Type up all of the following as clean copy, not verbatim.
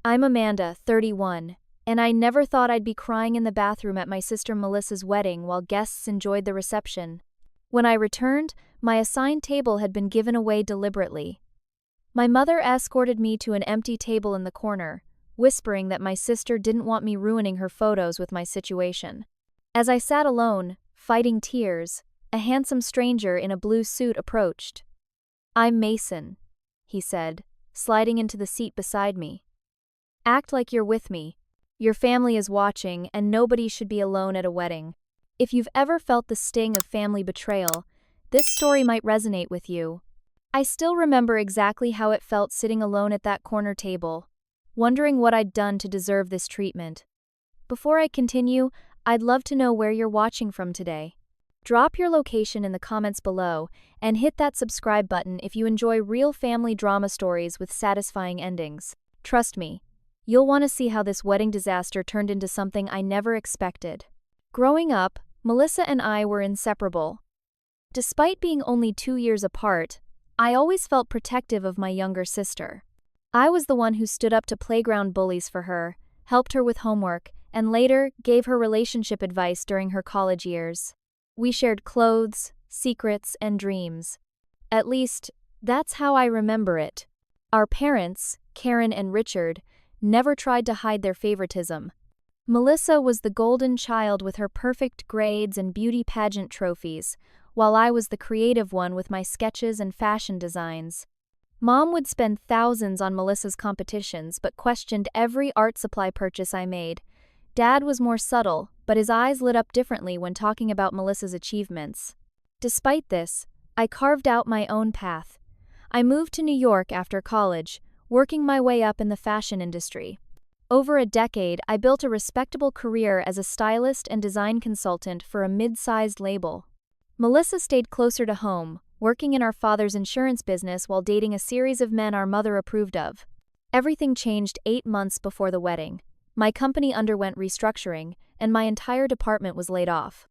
I'm Amanda, 31, and I never thought I'd be crying in the bathroom at my sister Melissa's wedding while guests enjoyed the reception. When I returned, my assigned table had been given away deliberately. My mother escorted me to an empty table in the corner, whispering that my sister didn't want me ruining her photos with my situation. As I sat alone, fighting tears, a handsome stranger in a blue suit approached. "I'm Mason," he said, sliding into the seat beside me. "Act like you're with me. Your family is watching, and nobody should be alone at a wedding. If you've ever felt the sting of family betrayal, this story might resonate with you." I still remember exactly how it felt sitting alone at that corner table, wondering what I'd done to deserve this treatment. Before I continue, I'd love to know where you're watching from today. Drop your location in the comments below, and hit that subscribe button if you enjoy real family drama stories with satisfying endings. Trust me, you'll want to see how this wedding disaster turned into something I never expected. Growing up, Melissa and I were inseparable. Despite being only 2 years apart, I always felt protective of my younger sister. I was the one who stood up to playground bullies for her, helped her with homework, and later gave her relationship advice during her college years. We shared clothes, secrets, and dreams. At least, that's how I remember it. Our parents, Karen and Richard, never tried to hide their favoritism. Melissa was the golden child with her perfect grades and beauty pageant trophies, while I was the creative one with my sketches and fashion designs. Mom would spend thousands on Melissa's competitions but questioned every art supply purchase I made. Dad was more subtle, but his eyes lit up differently when talking about Melissa's achievements. Despite this, I carved out my own path. I moved to New York after college, working my way up in the fashion industry. Over a decade, I built a respectable career as a stylist and design consultant for a mid-sized label. Melissa stayed closer to home, working in our father's insurance business while dating a series of men our mother approved of. Everything changed 8 months before the wedding. My company underwent restructuring, and my entire department was laid off.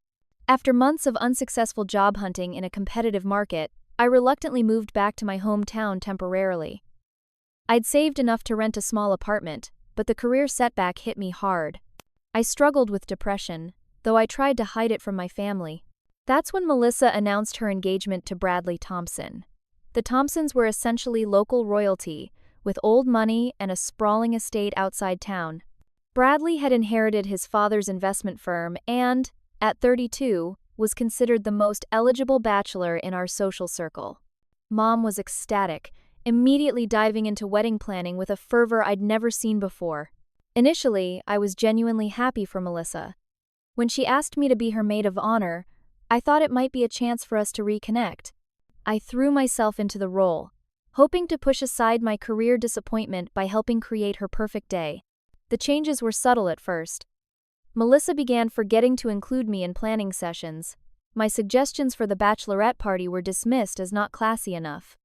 After months of unsuccessful job hunting in a competitive market, I reluctantly moved back to my hometown temporarily. I'd saved enough to rent a small apartment, but the career setback hit me hard. I struggled with depression, though I tried to hide it from my family. That's when Melissa announced her engagement to Bradley Thompson. The Thompsons were essentially local royalty, with old money and a sprawling estate outside town. Bradley had inherited his father's investment firm and, at 32, was considered the most eligible bachelor in our social circle. Mom was ecstatic, immediately diving into wedding planning with a fervor I'd never seen before. Initially, I was genuinely happy for Melissa. When she asked me to be her maid of honor, I thought it might be a chance for us to reconnect. I threw myself into the role, hoping to push aside my career disappointment by helping create her perfect day. The changes were subtle at first. Melissa began forgetting to include me in planning sessions. My suggestions for the bachelorette party were dismissed as not classy enough.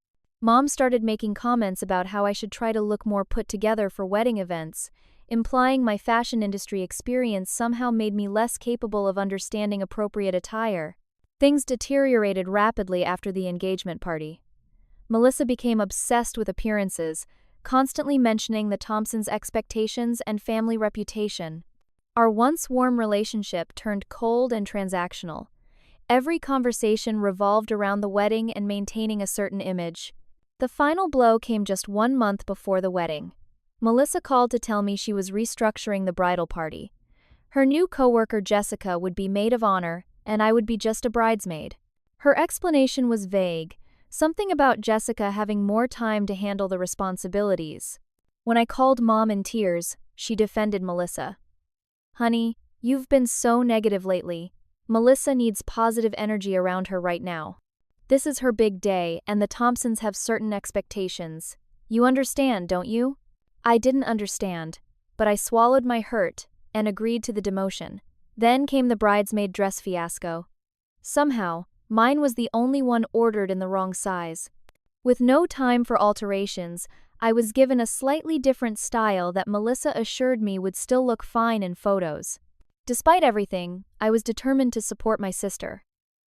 Mom started making comments about how I should try to look more put together for wedding events, implying my fashion industry experience somehow made me less capable of understanding appropriate attire. Things deteriorated rapidly after the engagement party. Melissa became obsessed with appearances, constantly mentioning the Thompsons' expectations and family reputation. Our once warm relationship turned cold and transactional. Every conversation revolved around the wedding and maintaining a certain image. The final blow came just 1 month before the wedding. Melissa called to tell me she was restructuring the bridal party. Her new coworker Jessica would be maid of honor, and I would be just a bridesmaid. Her explanation was vague, something about Jessica having more time to handle the responsibilities. When I called Mom in tears, she defended Melissa. "Honey, you've been so negative lately. Melissa needs positive energy around her right now. This is her big day, and the Thompsons have certain expectations. You understand, don't you?" I didn't understand, but I swallowed my hurt and agreed to the demotion. Then came the bridesmaid dress fiasco. Somehow, mine was the only one ordered in the wrong size. With no time for alterations, I was given a slightly different style that Melissa assured me would still look fine in photos. Despite everything, I was determined to support my sister.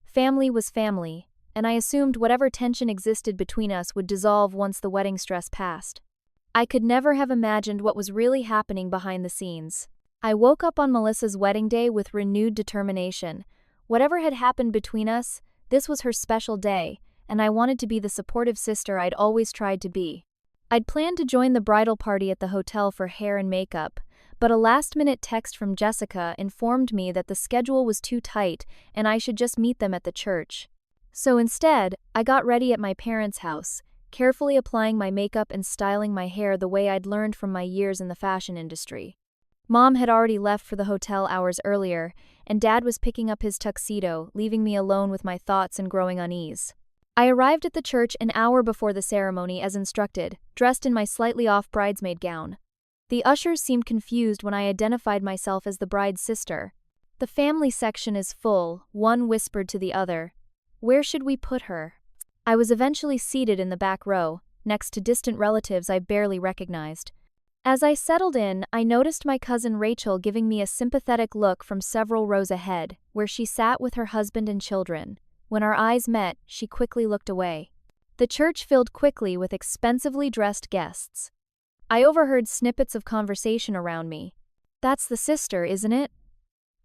Family was family, and I assumed whatever tension existed between us would dissolve once the wedding stress passed. I could never have imagined what was really happening behind the scenes. I woke up on Melissa's wedding day with renewed determination. Whatever had happened between us, this was her special day, and I wanted to be the supportive sister I'd always tried to be. I'd planned to join the bridal party at the hotel for hair and makeup, but a last-minute text from Jessica informed me that the schedule was too tight and I should just meet them at the church. So instead, I got ready at my parents' house, carefully applying my makeup and styling my hair the way I'd learned from my years in the fashion industry. Mom had already left for the hotel hours earlier, and Dad was picking up his tuxedo, leaving me alone with my thoughts and growing unease. I arrived at the church an hour before the ceremony as instructed, dressed in my slightly off bridesmaid gown. The ushers seemed confused when I identified myself as the bride's sister. "The family section is full," one whispered to the other. "Where should we put her?" I was eventually seated in the back row, next to distant relatives I barely recognized. As I settled in, I noticed my cousin Rachel giving me a sympathetic look from several rows ahead, where she sat with her husband and children. When our eyes met, she quickly looked away. The church filled quickly with expensively dressed guests. I overheard snippets of conversation around me. "That's the sister, isn't it?"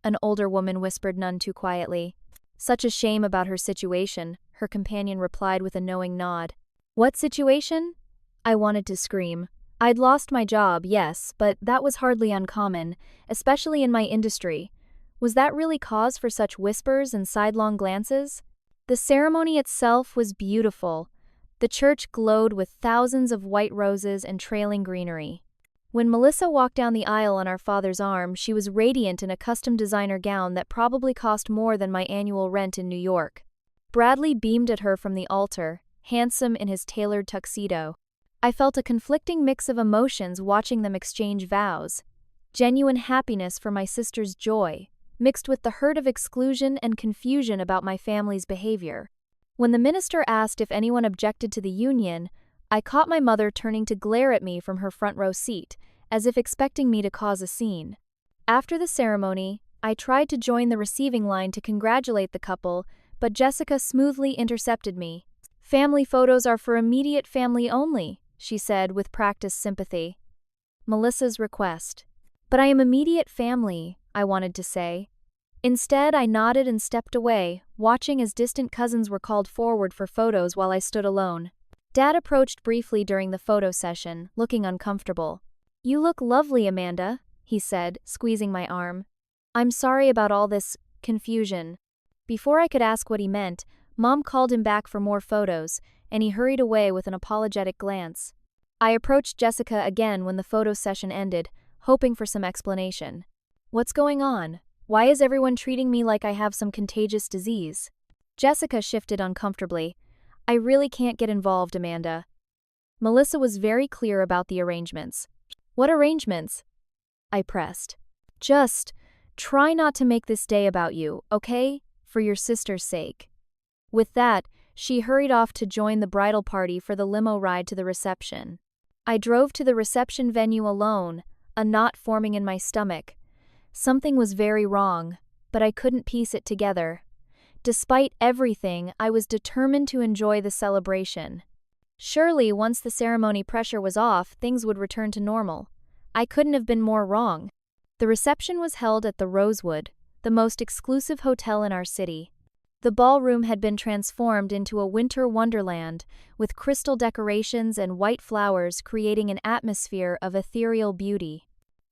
An older woman whispered none too quietly. "Such a shame about her situation," her companion replied with a knowing nod. "What situation?" I wanted to scream. I'd lost my job, yes, but that was hardly uncommon, especially in my industry. Was that really cause for such whispers and sidelong glances? The ceremony itself was beautiful. The church glowed with thousands of white roses and trailing greenery. When Melissa walked down the aisle on our father's arm, she was radiant in a custom designer gown that probably cost more than my annual rent in New York. Bradley beamed at her from the altar, handsome in his tailored tuxedo. I felt a conflicting mix of emotions watching them exchange vows. Genuine happiness for my sister's joy, mixed with the hurt of exclusion and confusion about my family's behavior. When the minister asked if anyone objected to the union, I caught my mother turning to glare at me from her front row seat, as if expecting me to cause a scene. After the ceremony, I tried to join the receiving line to congratulate the couple, but Jessica smoothly intercepted me. "Family photos are for immediate family only," she said with practiced sympathy. Melissa's request. "But I am immediate family," I wanted to say. Instead, I nodded and stepped away, watching as distant cousins were called forward for photos while I stood alone. Dad approached briefly during the photo session, looking uncomfortable. "You look lovely, Amanda," he said, squeezing my arm. "I'm sorry about all this confusion." Before I could ask what he meant, Mom called him back for more photos, and he hurried away with an apologetic glance. I approached Jessica again when the photo session ended, hoping for some explanation. "What's going on? Why is everyone treating me like I have some contagious disease?" Jessica shifted uncomfortably. "I really can't get involved, Amanda." Melissa was very clear about the arrangements. "What arrangements?" I pressed. "Just try not to make this day about you, okay? For your sister's sake." With that, she hurried off to join the bridal party for the limo ride to the reception. I drove to the reception venue alone, a knot forming in my stomach. Something was very wrong, but I couldn't piece it together. Despite everything, I was determined to enjoy the celebration. Surely, once the ceremony pressure was off, things would return to normal. I couldn't have been more wrong. The reception was held at the Rosewood, the most exclusive hotel in our city. The ballroom had been transformed into a winter wonderland, with crystal decorations and white flowers creating an atmosphere of ethereal beauty.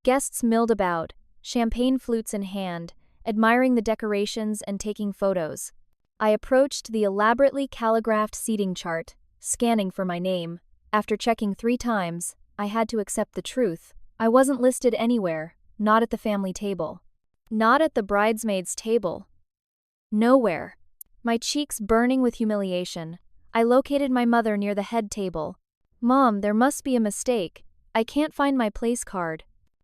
Guests milled about, champagne flutes in hand, admiring the decorations and taking photos. I approached the elaborately calligraphed seating chart, scanning for my name. After checking 3 times, I had to accept the truth. I wasn't listed anywhere, not at the family table. Not at the bridesmaids' table. Nowhere. My cheeks burning with humiliation, I located my mother near the head table. "Mom, there must be a mistake. I can't find my place card."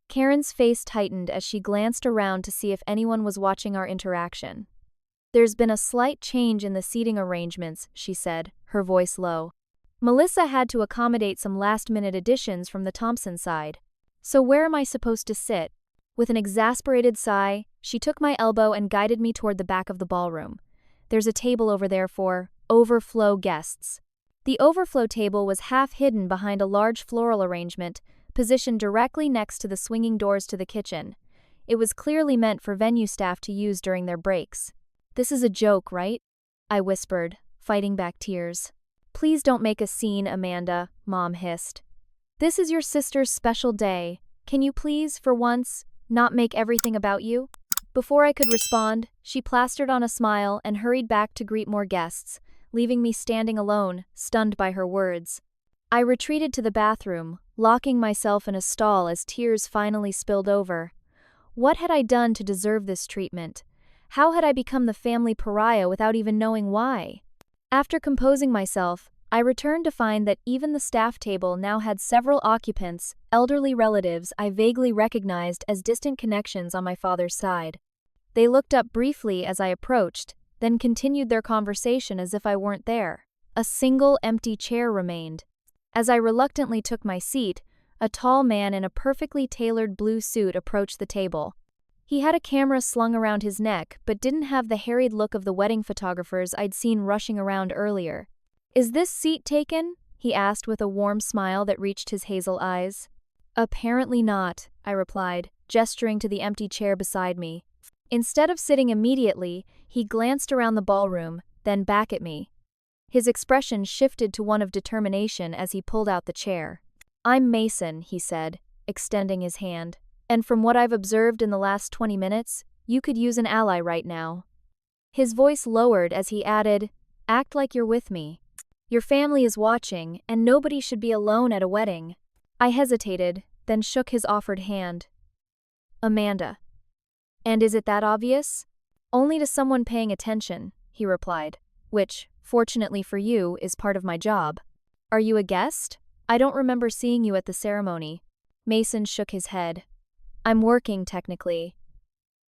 Karen's face tightened as she glanced around to see if anyone was watching our interaction. "There's been a slight change in the seating arrangements," she said, her voice low. "Melissa had to accommodate some last-minute additions from the Thompson side. So where am I supposed to sit?" With an exasperated sigh, she took my elbow and guided me toward the back of the ballroom. "There's a table over there for overflow guests." The overflow table was half hidden behind a large floral arrangement, positioned directly next to the swinging doors to the kitchen. It was clearly meant for venue staff to use during their breaks. "This is a joke, right?" I whispered, fighting back tears. "Please don't make a scene, Amanda," Mom hissed. "This is your sister's special day. Can you please, for once, not make everything about you?" Before I could respond, she plastered on a smile and hurried back to greet more guests, leaving me standing alone, stunned by her words. I retreated to the bathroom, locking myself in a stall as tears finally spilled over. What had I done to deserve this treatment? How had I become the family pariah without even knowing why? After composing myself, I returned to find that even the staff table now had several occupants, elderly relatives I vaguely recognized as distant connections on my father's side. They looked up briefly as I approached, then continued their conversation as if I weren't there. A single empty chair remained. As I reluctantly took my seat, a tall man in a perfectly tailored blue suit approached the table. He had a camera slung around his neck, but didn't have the harried look of the wedding photographers I'd seen rushing around earlier. "Is this seat taken?" he asked with a warm smile that reached his hazel eyes. "Apparently not," I replied, gesturing to the empty chair beside me. Instead of sitting immediately, he glanced around the ballroom, then back at me. His expression shifted to one of determination as he pulled out the chair. "I'm Mason," he said, extending his hand. "And from what I've observed in the last 20 minutes, you could use an ally right now." His voice lowered as he added, "Act like you're with me. Your family is watching, and nobody should be alone at a wedding." I hesitated, then shook his offered hand. "Amanda." "And is it that obvious?" "Only to someone paying attention," he replied, "which, fortunately for you, is part of my job." "Are you a guest? I don't remember seeing you at the ceremony." Mason shook his head. "I'm working, technically.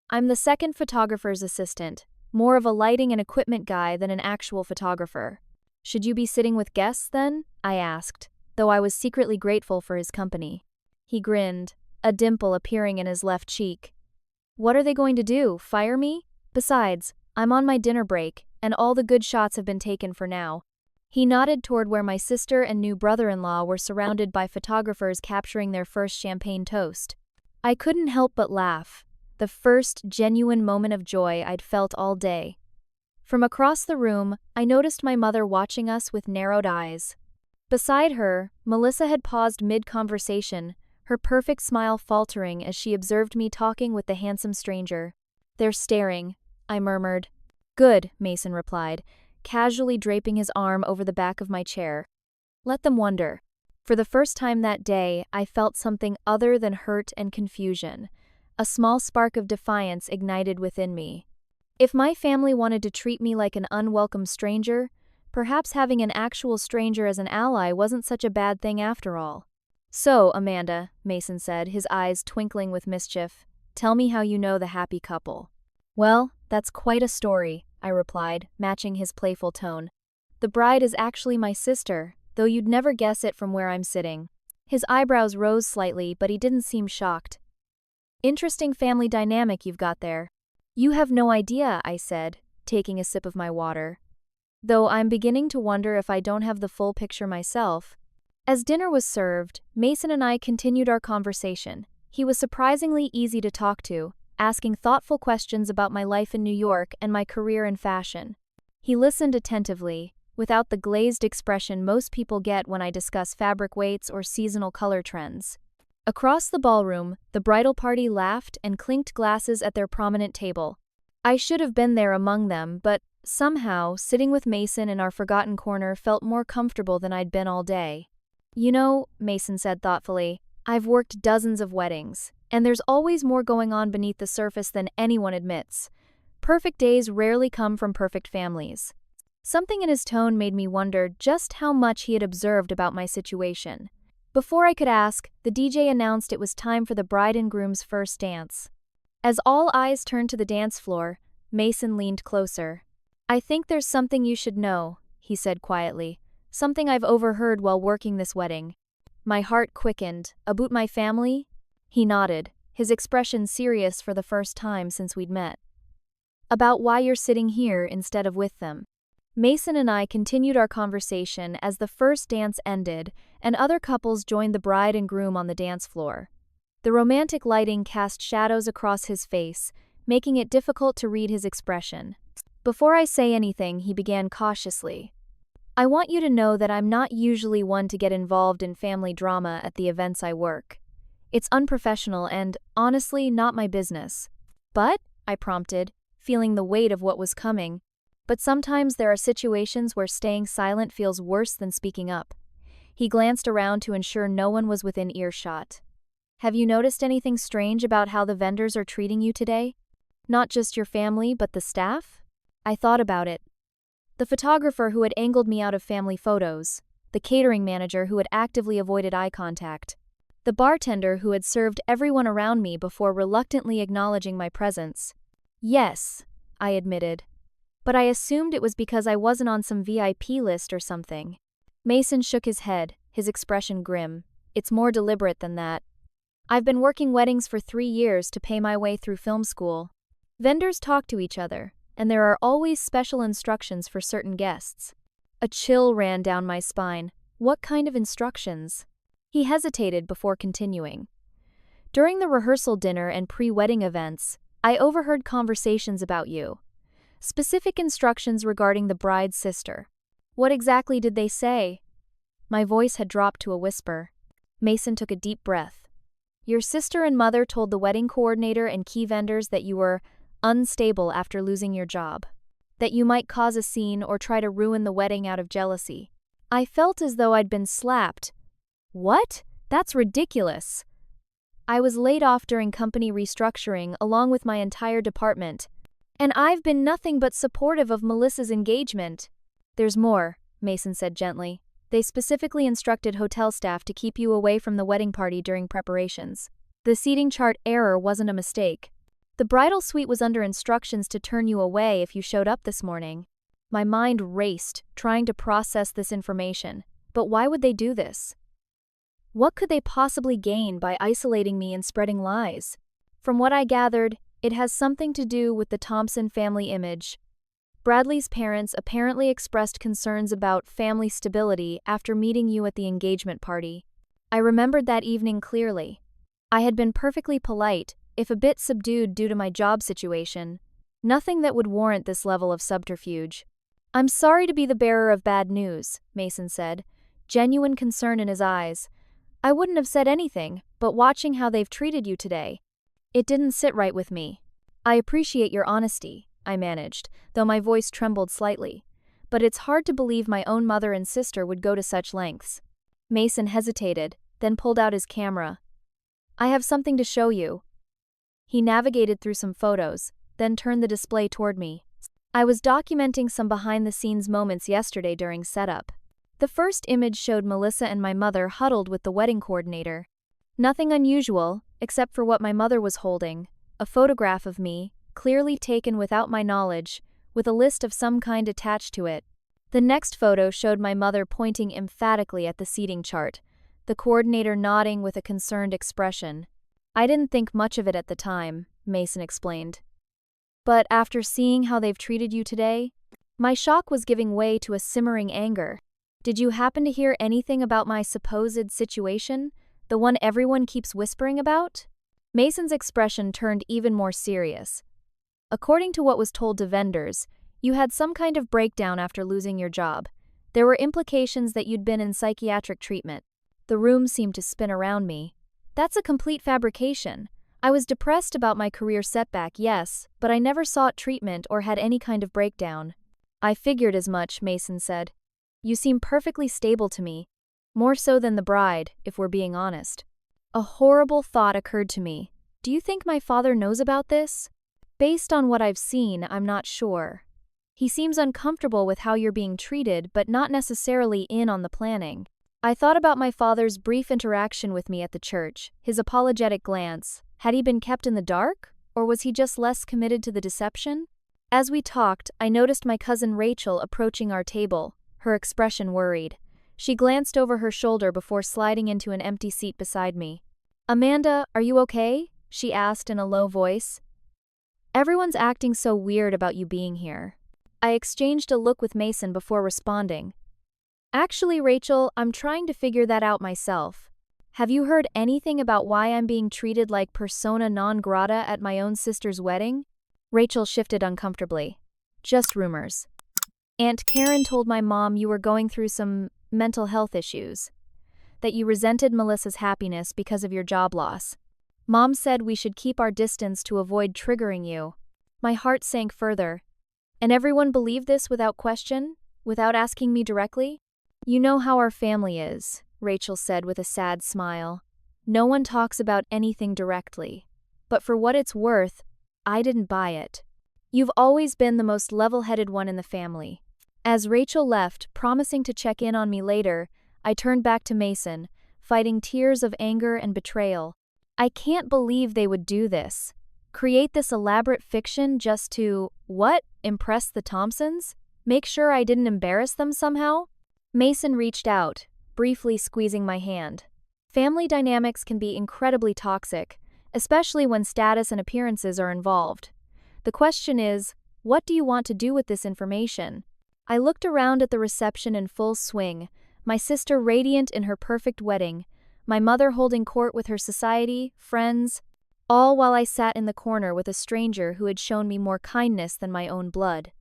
I'm the second photographer's assistant, more of a lighting and equipment guy than an actual photographer." "Should you be sitting with guests, then?" I asked, though I was secretly grateful for his company. He grinned, a dimple appearing in his left cheek. "What are they going to do, fire me? Besides, I'm on my dinner break, and all the good shots have been taken for now." He nodded toward where my sister and new brother-in-law were surrounded by photographers capturing their first champagne toast. I couldn't help but laugh, the first genuine moment of joy I'd felt all day. From across the room, I noticed my mother watching us with narrowed eyes. Beside her, Melissa had paused mid-conversation, her perfect smile faltering as she observed me talking with the handsome stranger. "They're staring," I murmured. "Good," Mason replied, casually draping his arm over the back of my chair. "Let them wonder." For the first time that day, I felt something other than hurt and confusion. A small spark of defiance ignited within me. If my family wanted to treat me like an unwelcome stranger, perhaps having an actual stranger as an ally wasn't such a bad thing after all. "So, Amanda," Mason said, his eyes twinkling with mischief, "tell me how you know the happy couple." "Well, that's quite a story," I replied, matching his playful tone. "The bride is actually my sister, though you'd never guess it from where I'm sitting." His eyebrows rose slightly, but he didn't seem shocked. "Interesting family dynamic you've got there." "You have no idea," I said, taking a sip of my water. "Though I'm beginning to wonder if I don't have the full picture myself." As dinner was served, Mason and I continued our conversation. He was surprisingly easy to talk to, asking thoughtful questions about my life in New York and my career in fashion. He listened attentively, without the glazed expression most people get when I discuss fabric weights or seasonal color trends. Across the ballroom, the bridal party laughed and clinked glasses at their prominent table. I should have been there among them, but somehow, sitting with Mason in our forgotten corner felt more comfortable than I'd been all day. "You know," Mason said thoughtfully, "I've worked dozens of weddings, and there's always more going on beneath the surface than anyone admits. Perfect days rarely come from perfect families." Something in his tone made me wonder just how much he had observed about my situation. Before I could ask, the DJ announced it was time for the bride and groom's first dance. As all eyes turned to the dance floor, Mason leaned closer. "I think there's something you should know," he said quietly. "Something I've overheard while working this wedding." My heart quickened. "About my family?" He nodded, his expression serious for the first time since we'd met. "About why you're sitting here instead of with them." Mason and I continued our conversation as the first dance ended and other couples joined the bride and groom on the dance floor. The romantic lighting cast shadows across his face, making it difficult to read his expression. Before I say anything, he began cautiously. I want you to know that I'm not usually one to get involved in family drama at the events I work. It's unprofessional and, honestly, not my business. But, I prompted, feeling the weight of what was coming. But sometimes there are situations where staying silent feels worse than speaking up. He glanced around to ensure no one was within earshot. Have you noticed anything strange about how the vendors are treating you today? Not just your family, but the staff? I thought about it. The photographer who had angled me out of family photos, the catering manager who had actively avoided eye contact, the bartender who had served everyone around me before reluctantly acknowledging my presence. Yes, I admitted. But I assumed it was because I wasn't on some VIP list or something. Mason shook his head, his expression grim. It's more deliberate than that. I've been working weddings for 3 years to pay my way through film school. Vendors talk to each other, and there are always special instructions for certain guests. A chill ran down my spine. What kind of instructions? He hesitated before continuing. During the rehearsal dinner and pre-wedding events, I overheard conversations about you. Specific instructions regarding the bride's sister. What exactly did they say? My voice had dropped to a whisper. Mason took a deep breath. Your sister and mother told the wedding coordinator and key vendors that you were unstable after losing your job. That you might cause a scene or try to ruin the wedding out of jealousy. I felt as though I'd been slapped. What? That's ridiculous. I was laid off during company restructuring along with my entire department. And I've been nothing but supportive of Melissa's engagement. There's more, Mason said gently. They specifically instructed hotel staff to keep you away from the wedding party during preparations. The seating chart error wasn't a mistake. The bridal suite was under instructions to turn you away if you showed up this morning. My mind raced, trying to process this information. But why would they do this? What could they possibly gain by isolating me and spreading lies? From what I gathered, it has something to do with the Thompson family image. Bradley's parents apparently expressed concerns about family stability after meeting you at the engagement party. I remembered that evening clearly. I had been perfectly polite, if a bit subdued due to my job situation. Nothing that would warrant this level of subterfuge. I'm sorry to be the bearer of bad news, Mason said, genuine concern in his eyes. I wouldn't have said anything, but watching how they've treated you today, it didn't sit right with me. I appreciate your honesty, I managed, though my voice trembled slightly. But it's hard to believe my own mother and sister would go to such lengths. Mason hesitated, then pulled out his camera. I have something to show you. He navigated through some photos, then turned the display toward me. I was documenting some behind-the-scenes moments yesterday during setup. The first image showed Melissa and my mother huddled with the wedding coordinator. Nothing unusual, except for what my mother was holding, a photograph of me, clearly taken without my knowledge, with a list of some kind attached to it. The next photo showed my mother pointing emphatically at the seating chart, the coordinator nodding with a concerned expression. I didn't think much of it at the time, Mason explained. But after seeing how they've treated you today, my shock was giving way to a simmering anger. Did you happen to hear anything about my supposed situation, the one everyone keeps whispering about? Mason's expression turned even more serious. According to what was told to vendors, you had some kind of breakdown after losing your job. There were implications that you'd been in psychiatric treatment. The room seemed to spin around me. That's a complete fabrication. I was depressed about my career setback, yes, but I never sought treatment or had any kind of breakdown. I figured as much, Mason said. You seem perfectly stable to me. More so than the bride, if we're being honest. A horrible thought occurred to me. Do you think my father knows about this? Based on what I've seen, I'm not sure. He seems uncomfortable with how you're being treated, but not necessarily in on the planning. I thought about my father's brief interaction with me at the church, his apologetic glance. Had he been kept in the dark, or was he just less committed to the deception? As we talked, I noticed my cousin Rachel approaching our table, her expression worried. She glanced over her shoulder before sliding into an empty seat beside me. Amanda, are you okay? She asked in a low voice. Everyone's acting so weird about you being here. I exchanged a look with Mason before responding. Actually, Rachel, I'm trying to figure that out myself. Have you heard anything about why I'm being treated like persona non grata at my own sister's wedding? Rachel shifted uncomfortably. Just rumors. Aunt Karen told my mom you were going through some mental health issues, that you resented Melissa's happiness because of your job loss. Mom said we should keep our distance to avoid triggering you. My heart sank further. And everyone believed this without question, without asking me directly? You know how our family is, Rachel said with a sad smile. No one talks about anything directly. But for what it's worth, I didn't buy it. You've always been the most level-headed one in the family. As Rachel left, promising to check in on me later, I turned back to Mason, fighting tears of anger and betrayal. I can't believe they would do this. Create this elaborate fiction just to, what, impress the Thompsons? Make sure I didn't embarrass them somehow? Mason reached out, briefly squeezing my hand. Family dynamics can be incredibly toxic, especially when status and appearances are involved. The question is, what do you want to do with this information? I looked around at the reception in full swing, my sister radiant in her perfect wedding, my mother holding court with her society, friends, all while I sat in the corner with a stranger who had shown me more kindness than my own blood.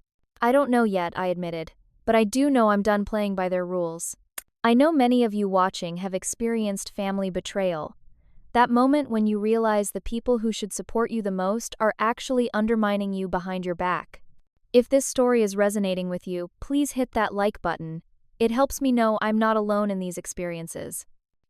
I don't know yet, I admitted, but I do know I'm done playing by their rules. I know many of you watching have experienced family betrayal. That moment when you realize the people who should support you the most are actually undermining you behind your back. If this story is resonating with you, please hit that like button. It helps me know I'm not alone in these experiences.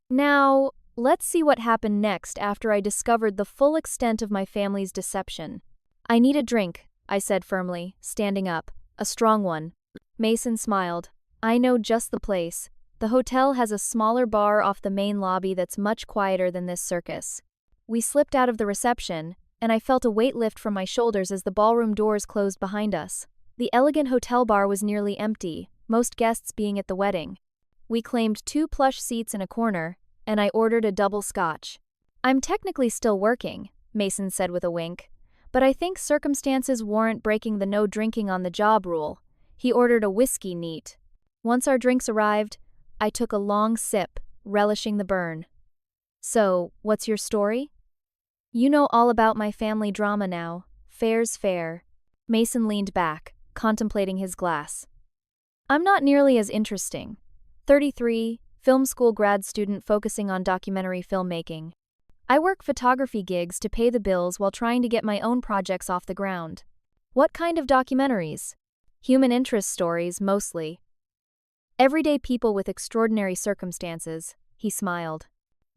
Now, let's see what happened next after I discovered the full extent of my family's deception. I need a drink, I said firmly, standing up. A strong one. Mason smiled. I know just the place. The hotel has a smaller bar off the main lobby that's much quieter than this circus. We slipped out of the reception, and I felt a weight lift from my shoulders as the ballroom doors closed behind us. The elegant hotel bar was nearly empty, most guests being at the wedding. We claimed 2 plush seats in a corner, and I ordered a double scotch. I'm technically still working, Mason said with a wink, but I think circumstances warrant breaking the no drinking on the job rule. He ordered a whiskey neat. Once our drinks arrived, I took a long sip, relishing the burn. So, what's your story? You know all about my family drama now. Fair's fair. Mason leaned back, contemplating his glass. I'm not nearly as interesting. 33, film school grad student focusing on documentary filmmaking. I work photography gigs to pay the bills while trying to get my own projects off the ground. What kind of documentaries? Human interest stories, mostly. Everyday people with extraordinary circumstances, he smiled.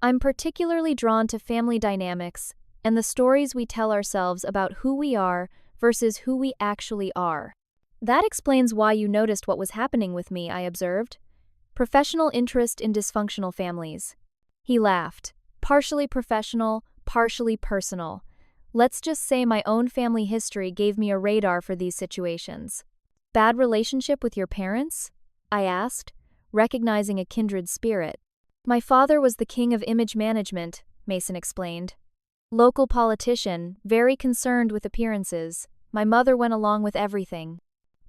I'm particularly drawn to family dynamics and the stories we tell ourselves about who we are versus who we actually are. That explains why you noticed what was happening with me, I observed. Professional interest in dysfunctional families. He laughed. Partially professional, partially personal. Let's just say my own family history gave me a radar for these situations. Bad relationship with your parents? I asked, recognizing a kindred spirit. My father was the king of image management, Mason explained. Local politician, very concerned with appearances. My mother went along with everything.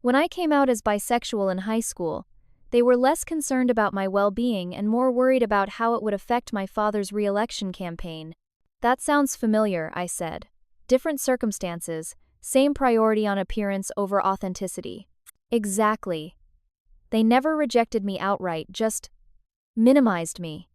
When I came out as bisexual in high school, they were less concerned about my well-being and more worried about how it would affect my father's re-election campaign. That sounds familiar, I said. Different circumstances, same priority on appearance over authenticity. Exactly. They never rejected me outright, just minimized me.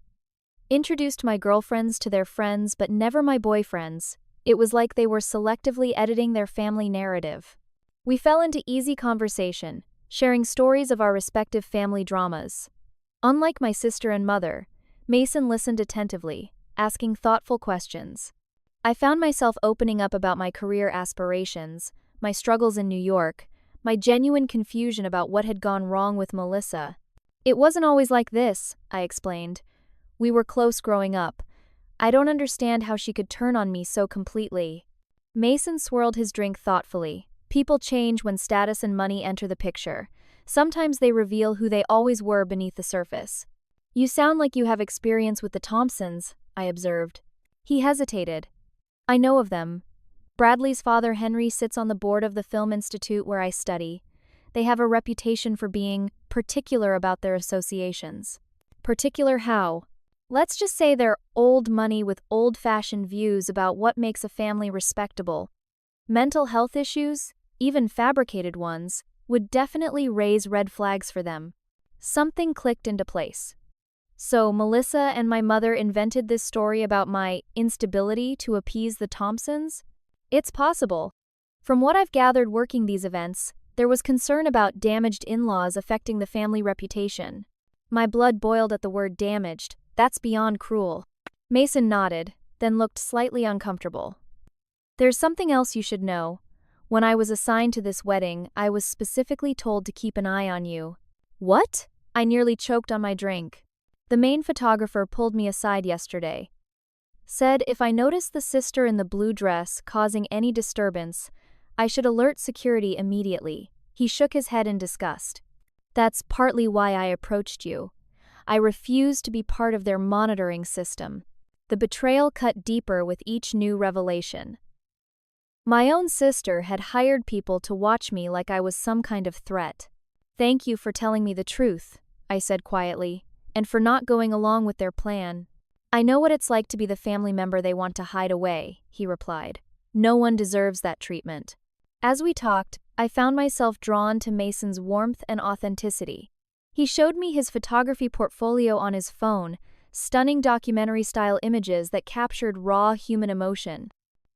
Introduced my girlfriends to their friends but never my boyfriends. It was like they were selectively editing their family narrative. We fell into easy conversation, sharing stories of our respective family dramas. Unlike my sister and mother, Mason listened attentively, asking thoughtful questions. I found myself opening up about my career aspirations, my struggles in New York, my genuine confusion about what had gone wrong with Melissa. It wasn't always like this, I explained. We were close growing up. I don't understand how she could turn on me so completely. Mason swirled his drink thoughtfully. People change when status and money enter the picture. Sometimes they reveal who they always were beneath the surface. You sound like you have experience with the Thompsons, I observed. He hesitated. I know of them. Bradley's father Henry sits on the board of the Film Institute where I study. they have a reputation for being particular about their associations. Particular how? Let's just say they're old money with old-fashioned views about what makes a family respectable. Mental health issues, even fabricated ones, would definitely raise red flags for them. Something clicked into place. So Melissa and my mother invented this story about my instability to appease the Thompsons? It's possible. From what I've gathered working these events, there was concern about damaged in-laws affecting the family reputation. My blood boiled at the word damaged. That's beyond cruel. Mason nodded, then looked slightly uncomfortable. There's something else you should know. When I was assigned to this wedding, I was specifically told to keep an eye on you. What? I nearly choked on my drink. The main photographer pulled me aside yesterday. Said if I noticed the sister in the blue dress causing any disturbance, I should alert security immediately. He shook his head in disgust. That's partly why I approached you. I refused to be part of their monitoring system. The betrayal cut deeper with each new revelation. My own sister had hired people to watch me like I was some kind of threat. Thank you for telling me the truth, I said quietly, and for not going along with their plan. I know what it's like to be the family member they want to hide away, he replied. No one deserves that treatment. As we talked, I found myself drawn to Mason's warmth and authenticity. He showed me his photography portfolio on his phone, stunning documentary-style images that captured raw human emotion.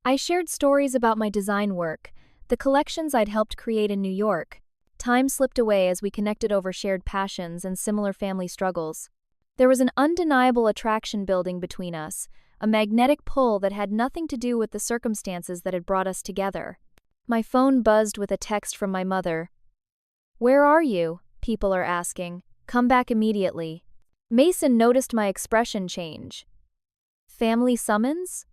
I shared stories about my design work, the collections I'd helped create in New York. Time slipped away as we connected over shared passions and similar family struggles. There was an undeniable attraction building between us, a magnetic pull that had nothing to do with the circumstances that had brought us together. My phone buzzed with a text from my mother. "Where are you?" people are asking. "Come back immediately." Mason noticed my expression change. "Family summons?"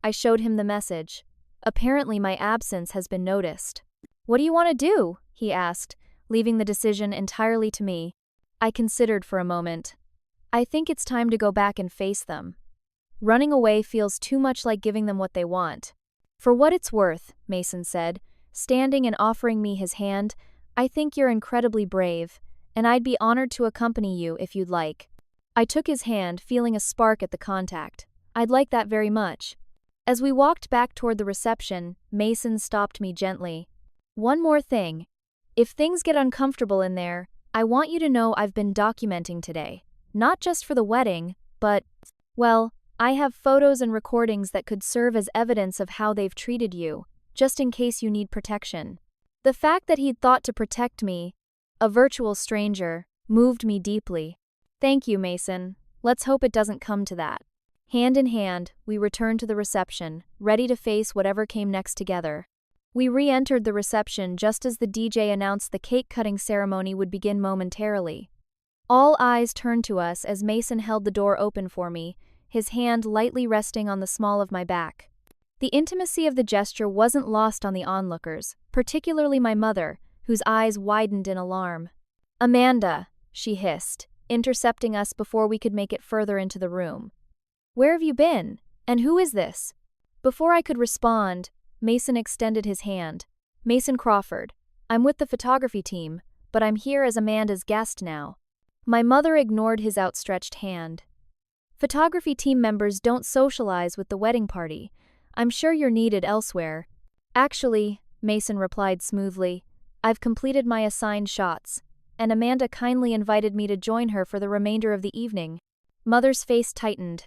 I showed him the message. Apparently my absence has been noticed. "What do you want to do?" he asked, leaving the decision entirely to me. I considered for a moment. I think it's time to go back and face them. Running away feels too much like giving them what they want. "For what it's worth," Mason said, standing and offering me his hand, "I think you're incredibly brave, and I'd be honored to accompany you if you'd like." I took his hand, feeling a spark at the contact. I'd like that very much. As we walked back toward the reception, Mason stopped me gently. "One more thing. If things get uncomfortable in there, I want you to know I've been documenting today. Not just for the wedding, but, well, I have photos and recordings that could serve as evidence of how they've treated you, just in case you need protection." The fact that he'd thought to protect me, a virtual stranger, moved me deeply. "Thank you, Mason. Let's hope it doesn't come to that." Hand in hand, we returned to the reception, ready to face whatever came next together. We re-entered the reception just as the DJ announced the cake-cutting ceremony would begin momentarily. All eyes turned to us as Mason held the door open for me, his hand lightly resting on the small of my back. The intimacy of the gesture wasn't lost on the onlookers, particularly my mother, whose eyes widened in alarm. "Amanda," she hissed, intercepting us before we could make it further into the room. "Where have you been? And who is this?" Before I could respond, Mason extended his hand. "Mason Crawford. I'm with the photography team, but I'm here as Amanda's guest now." My mother ignored his outstretched hand. "Photography team members don't socialize with the wedding party. I'm sure you're needed elsewhere." "Actually," Mason replied smoothly, "I've completed my assigned shots, and Amanda kindly invited me to join her for the remainder of the evening." Mother's face tightened.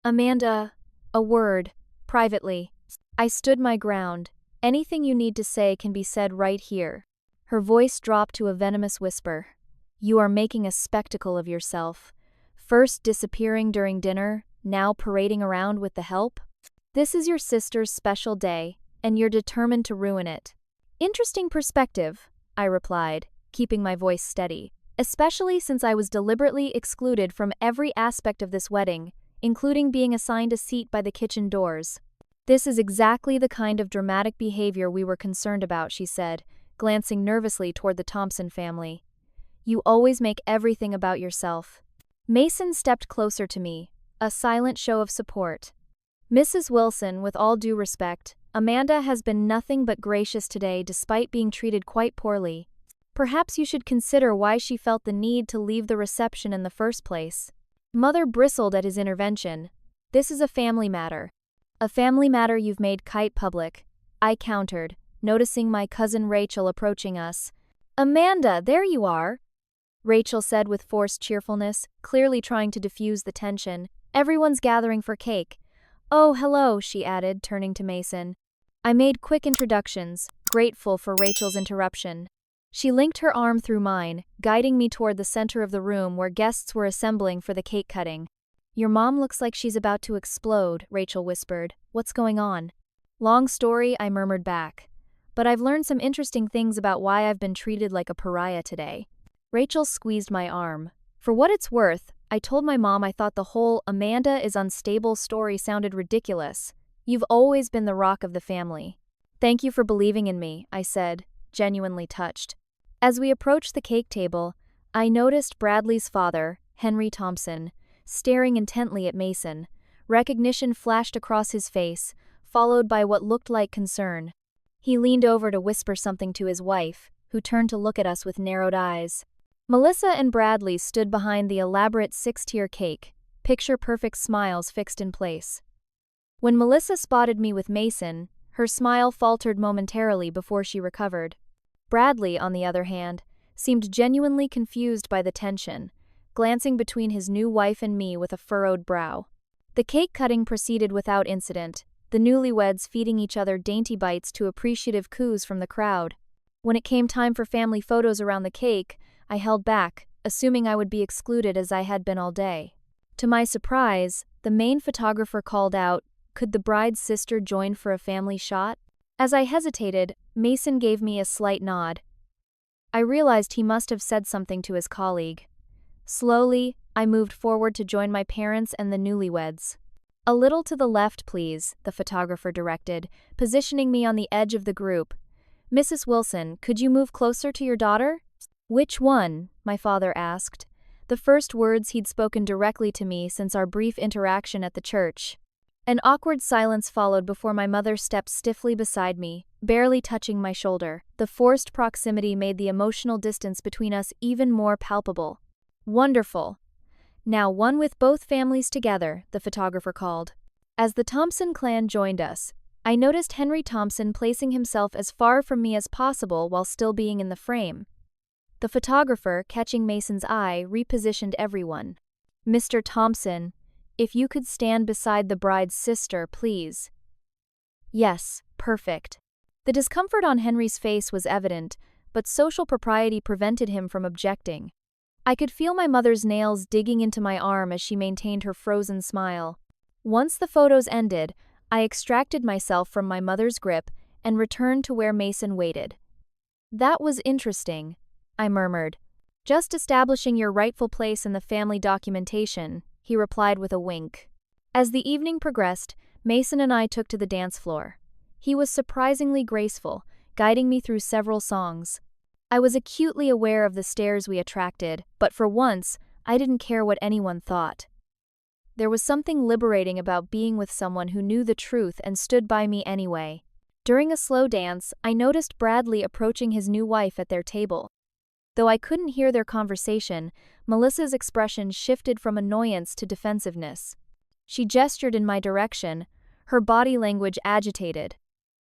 "Amanda, a word, privately." I stood my ground. "Anything you need to say can be said right here." Her voice dropped to a venomous whisper. "You are making a spectacle of yourself. First disappearing during dinner, now parading around with the help. This is your sister's special day, and you're determined to ruin it." "Interesting perspective," I replied, keeping my voice steady, "especially since I was deliberately excluded from every aspect of this wedding, including being assigned a seat by the kitchen doors." "This is exactly the kind of dramatic behavior we were concerned about," she said, glancing nervously toward the Thompson family. "You always make everything about yourself." Mason stepped closer to me, a silent show of support. "Mrs. Wilson, with all due respect, Amanda has been nothing but gracious today despite being treated quite poorly." Perhaps you should consider why she felt the need to leave the reception in the first place. Mother bristled at his intervention. This is a family matter. A family matter you've made quite public, I countered, noticing my cousin Rachel approaching us. Amanda, there you are, Rachel said with forced cheerfulness, clearly trying to diffuse the tension. Everyone's gathering for cake. Oh, hello, she added, turning to Mason. I made quick introductions, grateful for Rachel's interruption. She linked her arm through mine, guiding me toward the center of the room where guests were assembling for the cake cutting. Your mom looks like she's about to explode, Rachel whispered. What's going on? Long story, I murmured back. But I've learned some interesting things about why I've been treated like a pariah today. Rachel squeezed my arm. For what it's worth, I told my mom I thought the whole Amanda is unstable story sounded ridiculous. You've always been the rock of the family. Thank you for believing in me, I said, genuinely touched. As we approached the cake table, I noticed Bradley's father, Henry Thompson, staring intently at Mason. Recognition flashed across his face, followed by what looked like concern. He leaned over to whisper something to his wife, who turned to look at us with narrowed eyes. Melissa and Bradley stood behind the elaborate 6-tier cake, picture-perfect smiles fixed in place. When Melissa spotted me with Mason, her smile faltered momentarily before she recovered. Bradley, on the other hand, seemed genuinely confused by the tension, glancing between his new wife and me with a furrowed brow. The cake cutting proceeded without incident, the newlyweds feeding each other dainty bites to appreciative coos from the crowd. When it came time for family photos around the cake, I held back, assuming I would be excluded as I had been all day. To my surprise, the main photographer called out, "Could the bride's sister join for a family shot?" As I hesitated, Mason gave me a slight nod. I realized he must have said something to his colleague. Slowly, I moved forward to join my parents and the newlyweds. A little to the left, please, the photographer directed, positioning me on the edge of the group. Mrs. Wilson, could you move closer to your daughter? Which one? My father asked. The first words he'd spoken directly to me since our brief interaction at the church. An awkward silence followed before my mother stepped stiffly beside me, barely touching my shoulder. The forced proximity made the emotional distance between us even more palpable. Wonderful. Now one with both families together, the photographer called. As the Thompson clan joined us, I noticed Henry Thompson placing himself as far from me as possible while still being in the frame. The photographer, catching Mason's eye, repositioned everyone. Mr. Thompson, if you could stand beside the bride's sister, please. Yes, perfect. The discomfort on Henry's face was evident, but social propriety prevented him from objecting. I could feel my mother's nails digging into my arm as she maintained her frozen smile. Once the photos ended, I extracted myself from my mother's grip and returned to where Mason waited. That was interesting, I murmured. Just establishing your rightful place in the family documentation, he replied with a wink. As the evening progressed, Mason and I took to the dance floor. He was surprisingly graceful, guiding me through several songs. I was acutely aware of the stares we attracted, but for once, I didn't care what anyone thought. There was something liberating about being with someone who knew the truth and stood by me anyway. During a slow dance, I noticed Bradley approaching his new wife at their table. Though I couldn't hear their conversation, Melissa's expression shifted from annoyance to defensiveness. She gestured in my direction, her body language agitated.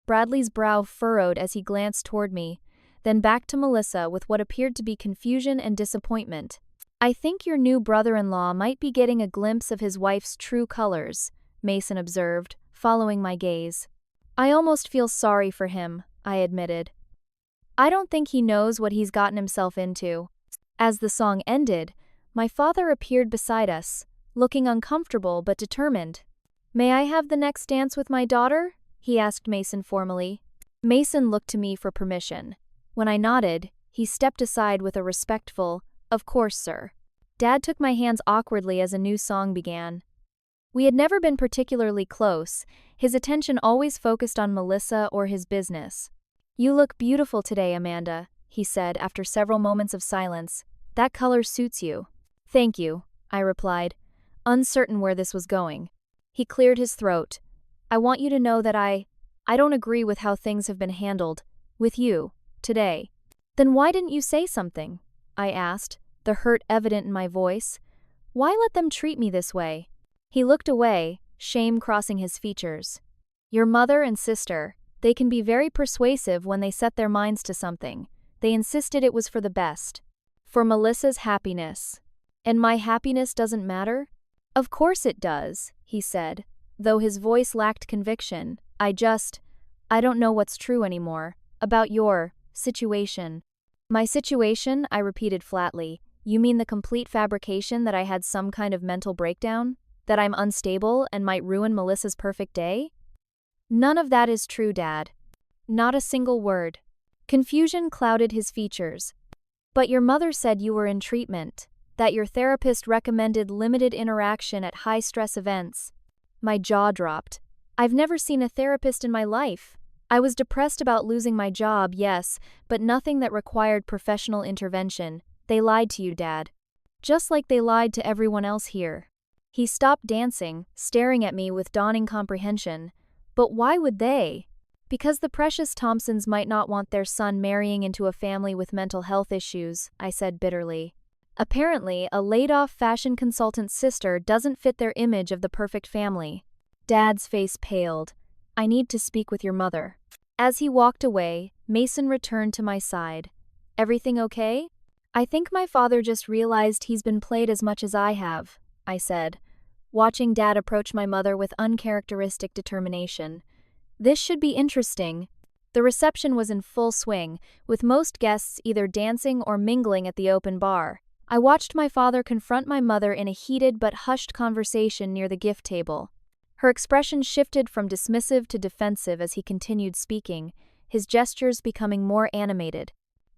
Bradley's brow furrowed as he glanced toward me, then back to Melissa with what appeared to be confusion and disappointment. I think your new brother-in-law might be getting a glimpse of his wife's true colors, Mason observed, following my gaze. I almost feel sorry for him, I admitted. I don't think he knows what he's gotten himself into. As the song ended, my father appeared beside us, looking uncomfortable but determined. May I have the next dance with my daughter? He asked Mason formally. Mason looked to me for permission. When I nodded, he stepped aside with a respectful, "Of course, sir." Dad took my hands awkwardly as a new song began. We had never been particularly close, his attention always focused on Melissa or his business. You look beautiful today, Amanda, he said after several moments of silence. That color suits you. Thank you, I replied, uncertain where this was going. He cleared his throat. I want you to know that I don't agree with how things have been handled, with you, today. Then why didn't you say something? I asked, the hurt evident in my voice. Why let them treat me this way? He looked away, shame crossing his features. Your mother and sister, they can be very persuasive when they set their minds to something. They insisted it was for the best. For Melissa's happiness. And my happiness doesn't matter? Of course it does, he said, though his voice lacked conviction. I don't know what's true anymore. About your situation. My situation, I repeated flatly. You mean the complete fabrication that I had some kind of mental breakdown? That I'm unstable and might ruin Melissa's perfect day? None of that is true, Dad. Not a single word. Confusion clouded his features. But your mother said you were in treatment, that your therapist recommended limited interaction at high-stress events. My jaw dropped. I've never seen a therapist in my life. I was depressed about losing my job, yes, but nothing that required professional intervention. They lied to you, Dad. Just like they lied to everyone else here. He stopped dancing, staring at me with dawning comprehension. But why would they? Because the precious Thompsons might not want their son marrying into a family with mental health issues, I said bitterly. Apparently, a laid-off fashion consultant's sister doesn't fit their image of the perfect family. Dad's face paled. I need to speak with your mother. As he walked away, Mason returned to my side. Everything okay? I think my father just realized he's been played as much as I have, I said, watching Dad approach my mother with uncharacteristic determination. This should be interesting. The reception was in full swing, with most guests either dancing or mingling at the open bar. I watched my father confront my mother in a heated but hushed conversation near the gift table. Her expression shifted from dismissive to defensive as he continued speaking, his gestures becoming more animated.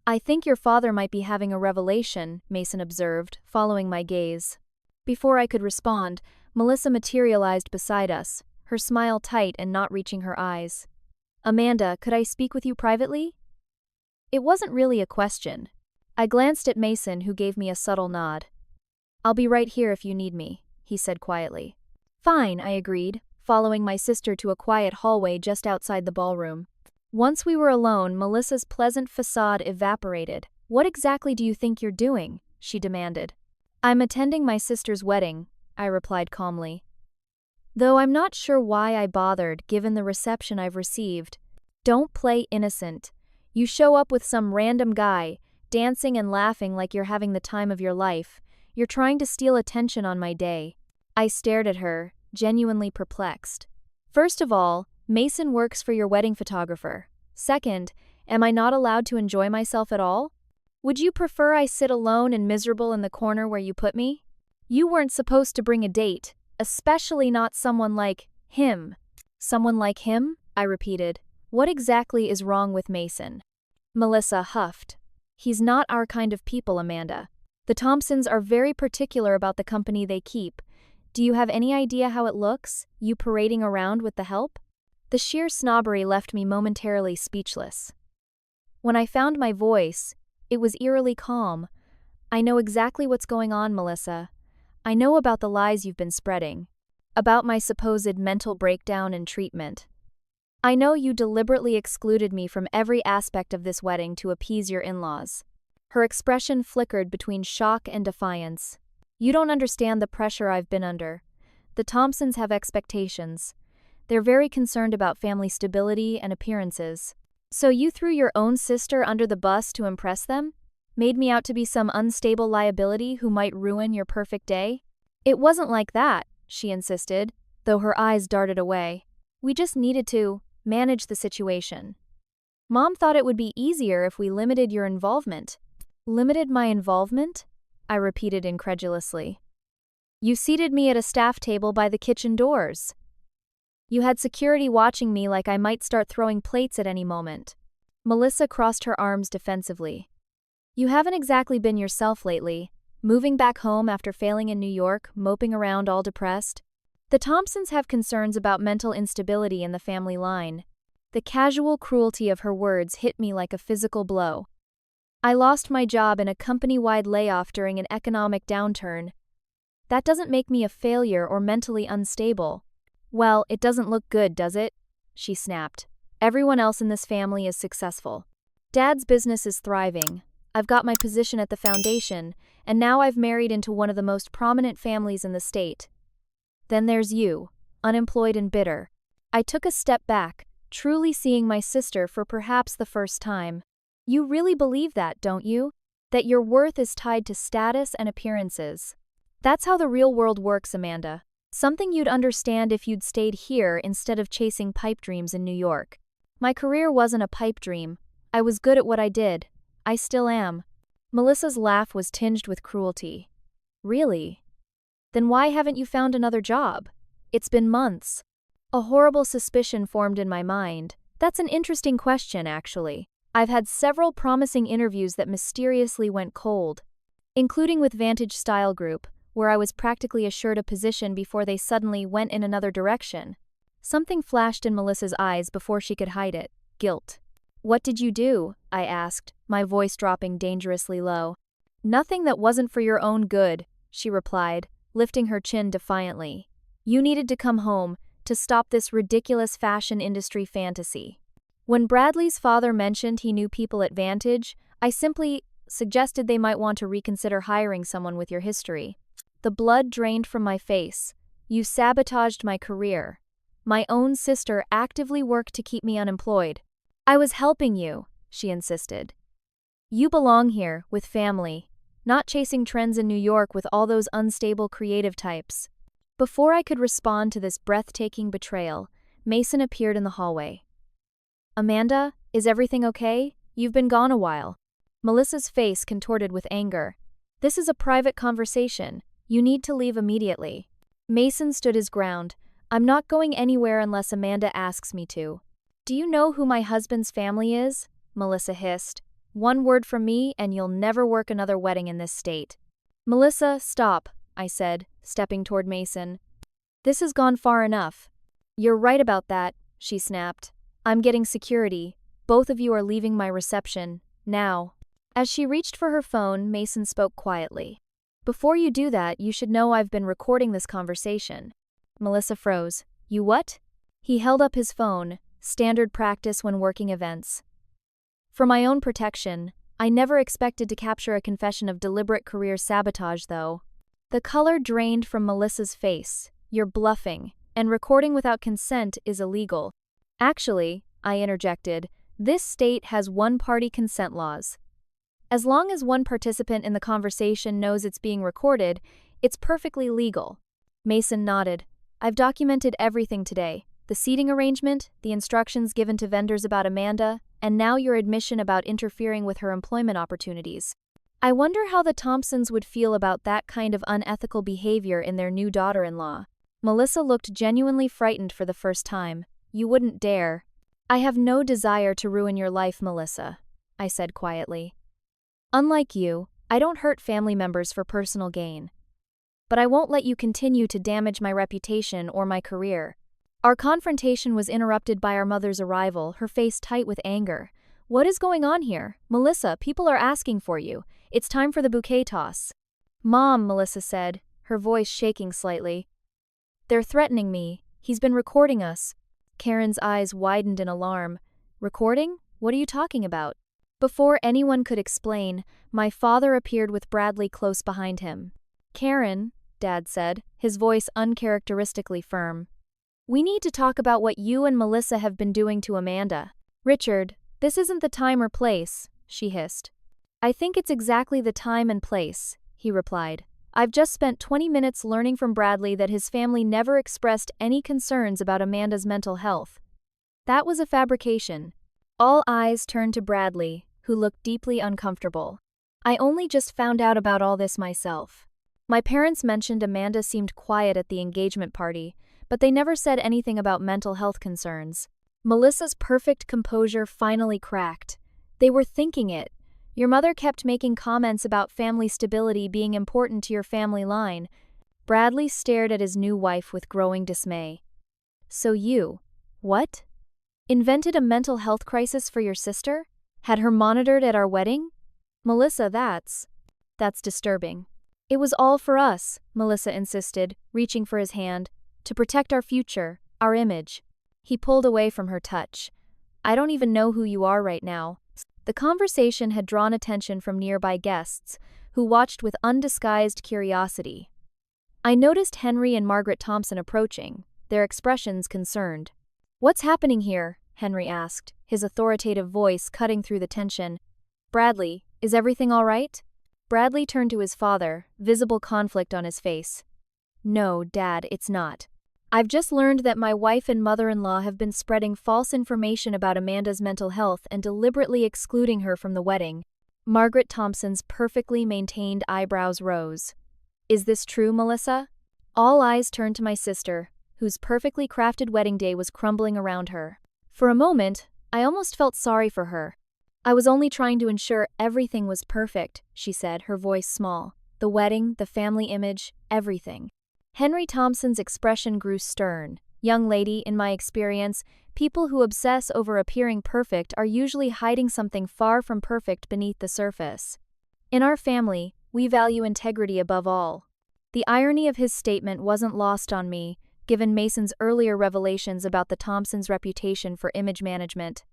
I think your father might be having a revelation, Mason observed, following my gaze. Before I could respond, Melissa materialized beside us, her smile tight and not reaching her eyes. Amanda, could I speak with you privately? It wasn't really a question. I glanced at Mason, who gave me a subtle nod. I'll be right here if you need me, he said quietly. Fine, I agreed, following my sister to a quiet hallway just outside the ballroom. Once we were alone, Melissa's pleasant facade evaporated. What exactly do you think you're doing? She demanded. I'm attending my sister's wedding, I replied calmly. Though I'm not sure why I bothered, given the reception I've received. Don't play innocent. You show up with some random guy, dancing and laughing like you're having the time of your life. You're trying to steal attention on my day. I stared at her, genuinely perplexed. First of all, Mason works for your wedding photographer. Second, am I not allowed to enjoy myself at all? Would you prefer I sit alone and miserable in the corner where you put me? You weren't supposed to bring a date, especially not someone like him. Someone like him? I repeated. What exactly is wrong with Mason? Melissa huffed. He's not our kind of people, Amanda. The Thompsons are very particular about the company they keep. Do you have any idea how it looks, you parading around with the help? The sheer snobbery left me momentarily speechless. When I found my voice, it was eerily calm. I know exactly what's going on, Melissa. I know about the lies you've been spreading. About my supposed mental breakdown and treatment. I know you deliberately excluded me from every aspect of this wedding to appease your in-laws. Her expression flickered between shock and defiance. You don't understand the pressure I've been under. The Thompsons have expectations. They're very concerned about family stability and appearances. So you threw your own sister under the bus to impress them? Made me out to be some unstable liability who might ruin your perfect day? It wasn't like that, she insisted, though her eyes darted away. We just needed to manage the situation. Mom thought it would be easier if we limited your involvement. Limited my involvement? I repeated incredulously. You seated me at a staff table by the kitchen doors. You had security watching me like I might start throwing plates at any moment. Melissa crossed her arms defensively. You haven't exactly been yourself lately, moving back home after failing in New York, moping around all depressed. The Thompsons have concerns about mental instability in the family line. The casual cruelty of her words hit me like a physical blow. I lost my job in a company-wide layoff during an economic downturn. That doesn't make me a failure or mentally unstable. Well, it doesn't look good, does it? She snapped. Everyone else in this family is successful. Dad's business is thriving. I've got my position at the foundation, and now I've married into one of the most prominent families in the state. Then there's you, unemployed and bitter. I took a step back, truly seeing my sister for perhaps the first time. You really believe that, don't you? That your worth is tied to status and appearances. That's how the real world works, Amanda. Something you'd understand if you'd stayed here instead of chasing pipe dreams in New York. My career wasn't a pipe dream. I was good at what I did. I still am. Melissa's laugh was tinged with cruelty. Really? Then why haven't you found another job? It's been months. A horrible suspicion formed in my mind. That's an interesting question, actually. I've had several promising interviews that mysteriously went cold, including with Vantage Style Group, where I was practically assured a position before they suddenly went in another direction. Something flashed in Melissa's eyes before she could hide it. Guilt. What did you do? I asked, my voice dropping dangerously low. Nothing that wasn't for your own good, she replied, lifting her chin defiantly. You needed to come home to stop this ridiculous fashion industry fantasy. When Bradley's father mentioned he knew people at Vantage, I simply suggested they might want to reconsider hiring someone with your history. The blood drained from my face. You sabotaged my career. My own sister actively worked to keep me unemployed. I was helping you, she insisted. You belong here, with family, not chasing trends in New York with all those unstable creative types. Before I could respond to this breathtaking betrayal, Mason appeared in the hallway. Amanda, is everything okay? You've been gone a while. Melissa's face contorted with anger. This is a private conversation. You need to leave immediately. Mason stood his ground. I'm not going anywhere unless Amanda asks me to. Do you know who my husband's family is? Melissa hissed. One word from me and you'll never work another wedding in this state. Melissa, stop, I said, stepping toward Mason. This has gone far enough. You're right about that, she snapped. I'm getting security. Both of you are leaving my reception, now. As she reached for her phone, Mason spoke quietly. Before you do that, you should know I've been recording this conversation. Melissa froze. You what? He held up his phone, standard practice when working events. For my own protection, I never expected to capture a confession of deliberate career sabotage, though. The color drained from Melissa's face. You're bluffing, and recording without consent is illegal. Actually, I interjected, this state has one-party consent laws. As long as one participant in the conversation knows it's being recorded, it's perfectly legal. Mason nodded. I've documented everything today. The seating arrangement, the instructions given to vendors about Amanda, and now your admission about interfering with her employment opportunities. I wonder how the Thompsons would feel about that kind of unethical behavior in their new daughter-in-law. Melissa looked genuinely frightened for the first time. You wouldn't dare. I have no desire to ruin your life, Melissa, I said quietly. Unlike you, I don't hurt family members for personal gain. But I won't let you continue to damage my reputation or my career. Our confrontation was interrupted by our mother's arrival, her face tight with anger. What is going on here? Melissa, people are asking for you. It's time for the bouquet toss. Mom, Melissa said, her voice shaking slightly. They're threatening me. He's been recording us. Karen's eyes widened in alarm. Recording? What are you talking about? Before anyone could explain, my father appeared with Bradley close behind him. Karen, Dad said, his voice uncharacteristically firm. We need to talk about what you and Melissa have been doing to Amanda. Richard, this isn't the time or place, she hissed. I think it's exactly the time and place, he replied. I've just spent 20 minutes learning from Bradley that his family never expressed any concerns about Amanda's mental health. That was a fabrication. All eyes turned to Bradley, who looked deeply uncomfortable. I only just found out about all this myself. My parents mentioned Amanda seemed quiet at the engagement party, but they never said anything about mental health concerns. Melissa's perfect composure finally cracked. They were thinking it. Your mother kept making comments about family stability being important to your family line. Bradley stared at his new wife with growing dismay. So you, what? Invented a mental health crisis for your sister? Had her monitored at our wedding? Melissa, that's disturbing. It was all for us, Melissa insisted, reaching for his hand. To protect our future, our image. He pulled away from her touch. I don't even know who you are right now. The conversation had drawn attention from nearby guests, who watched with undisguised curiosity. I noticed Henry and Margaret Thompson approaching, their expressions concerned. "What's happening here?" Henry asked, his authoritative voice cutting through the tension. "Bradley, is everything all right?" Bradley turned to his father, visible conflict on his face. "No, Dad, it's not. I've just learned that my wife and mother-in-law have been spreading false information about Amanda's mental health and deliberately excluding her from the wedding." Margaret Thompson's perfectly maintained eyebrows rose. "Is this true, Melissa?" All eyes turned to my sister, whose perfectly crafted wedding day was crumbling around her. For a moment, I almost felt sorry for her. "I was only trying to ensure everything was perfect," she said, her voice small. "The wedding, the family image, everything." Henry Thompson's expression grew stern. "Young lady, in my experience, people who obsess over appearing perfect are usually hiding something far from perfect beneath the surface. In our family, we value integrity above all." The irony of his statement wasn't lost on me, given Mason's earlier revelations about the Thompsons' reputation for image management.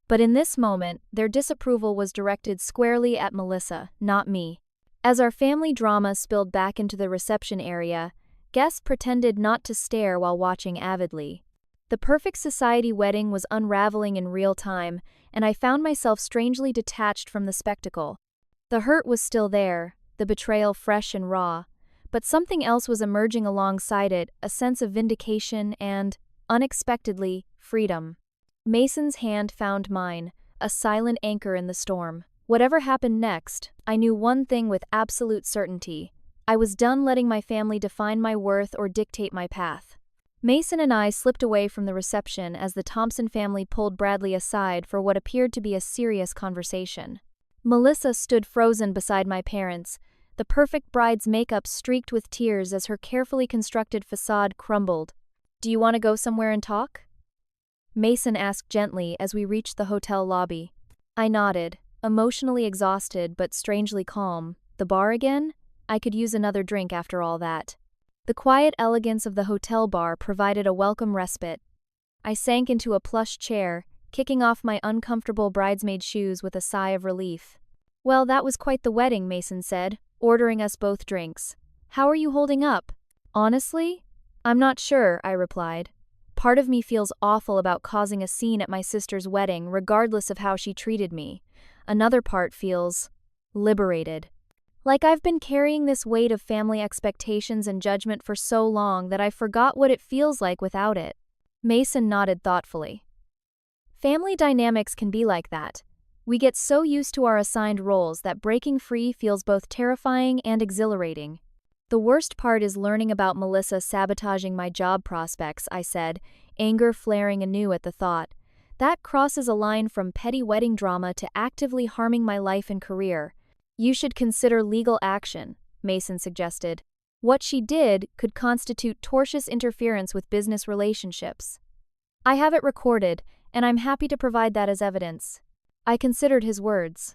But in this moment, their disapproval was directed squarely at Melissa, not me. As our family drama spilled back into the reception area, guests pretended not to stare while watching avidly. The perfect society wedding was unraveling in real time, and I found myself strangely detached from the spectacle. The hurt was still there, the betrayal fresh and raw, but something else was emerging alongside it, a sense of vindication and, unexpectedly, freedom. Mason's hand found mine, a silent anchor in the storm. Whatever happened next, I knew one thing with absolute certainty. I was done letting my family define my worth or dictate my path. Mason and I slipped away from the reception as the Thompson family pulled Bradley aside for what appeared to be a serious conversation. Melissa stood frozen beside my parents, the perfect bride's makeup streaked with tears as her carefully constructed facade crumbled. "Do you want to go somewhere and talk?" Mason asked gently as we reached the hotel lobby. I nodded, emotionally exhausted but strangely calm. The bar again? I could use another drink after all that. The quiet elegance of the hotel bar provided a welcome respite. I sank into a plush chair, kicking off my uncomfortable bridesmaid shoes with a sigh of relief. "Well, that was quite the wedding," Mason said, ordering us both drinks. "How are you holding up?" "Honestly, I'm not sure," I replied. Part of me feels awful about causing a scene at my sister's wedding, regardless of how she treated me. Another part feels liberated. Like I've been carrying this weight of family expectations and judgment for so long that I forgot what it feels like without it. Mason nodded thoughtfully. Family dynamics can be like that. We get so used to our assigned roles that breaking free feels both terrifying and exhilarating. "The worst part is learning about Melissa sabotaging my job prospects," I said, anger flaring anew at the thought. "That crosses a line from petty wedding drama to actively harming my life and career." "You should consider legal action," Mason suggested. "What she did could constitute tortious interference with business relationships." "I have it recorded, and I'm happy to provide that as evidence." I considered his words.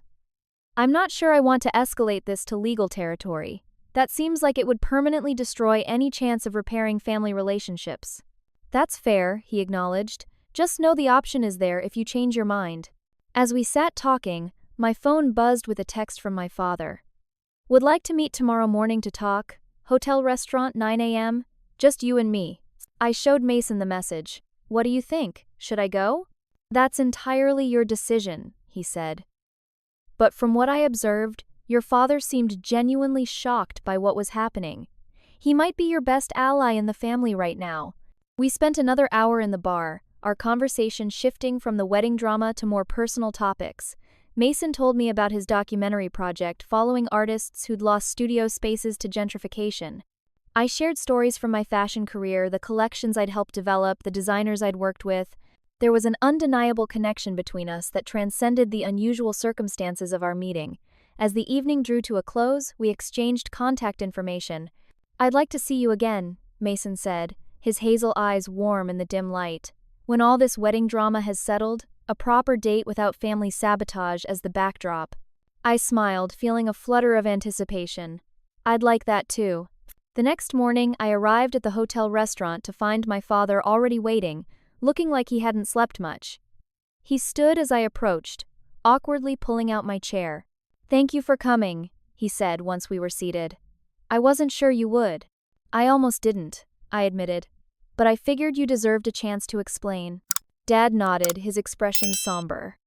"I'm not sure I want to escalate this to legal territory. That seems like it would permanently destroy any chance of repairing family relationships." "That's fair," he acknowledged. "Just know the option is there if you change your mind." As we sat talking, my phone buzzed with a text from my father. "Would like to meet tomorrow morning to talk. Hotel restaurant, 9 a.m. Just you and me." I showed Mason the message. "What do you think? Should I go?" "That's entirely your decision," he said. But from what I observed, your father seemed genuinely shocked by what was happening. He might be your best ally in the family right now. We spent another hour in the bar, our conversation shifting from the wedding drama to more personal topics. Mason told me about his documentary project following artists who'd lost studio spaces to gentrification. I shared stories from my fashion career, the collections I'd helped develop, the designers I'd worked with. There was an undeniable connection between us that transcended the unusual circumstances of our meeting. As the evening drew to a close, we exchanged contact information. "I'd like to see you again," Mason said, his hazel eyes warm in the dim light. "When all this wedding drama has settled, a proper date without family sabotage as the backdrop." I smiled, feeling a flutter of anticipation. "I'd like that too." The next morning, I arrived at the hotel restaurant to find my father already waiting, looking like he hadn't slept much. He stood as I approached, awkwardly pulling out my chair. "Thank you for coming," he said once we were seated. "I wasn't sure you would." "I almost didn't," I admitted. "But I figured you deserved a chance to explain." Dad nodded, his expression somber.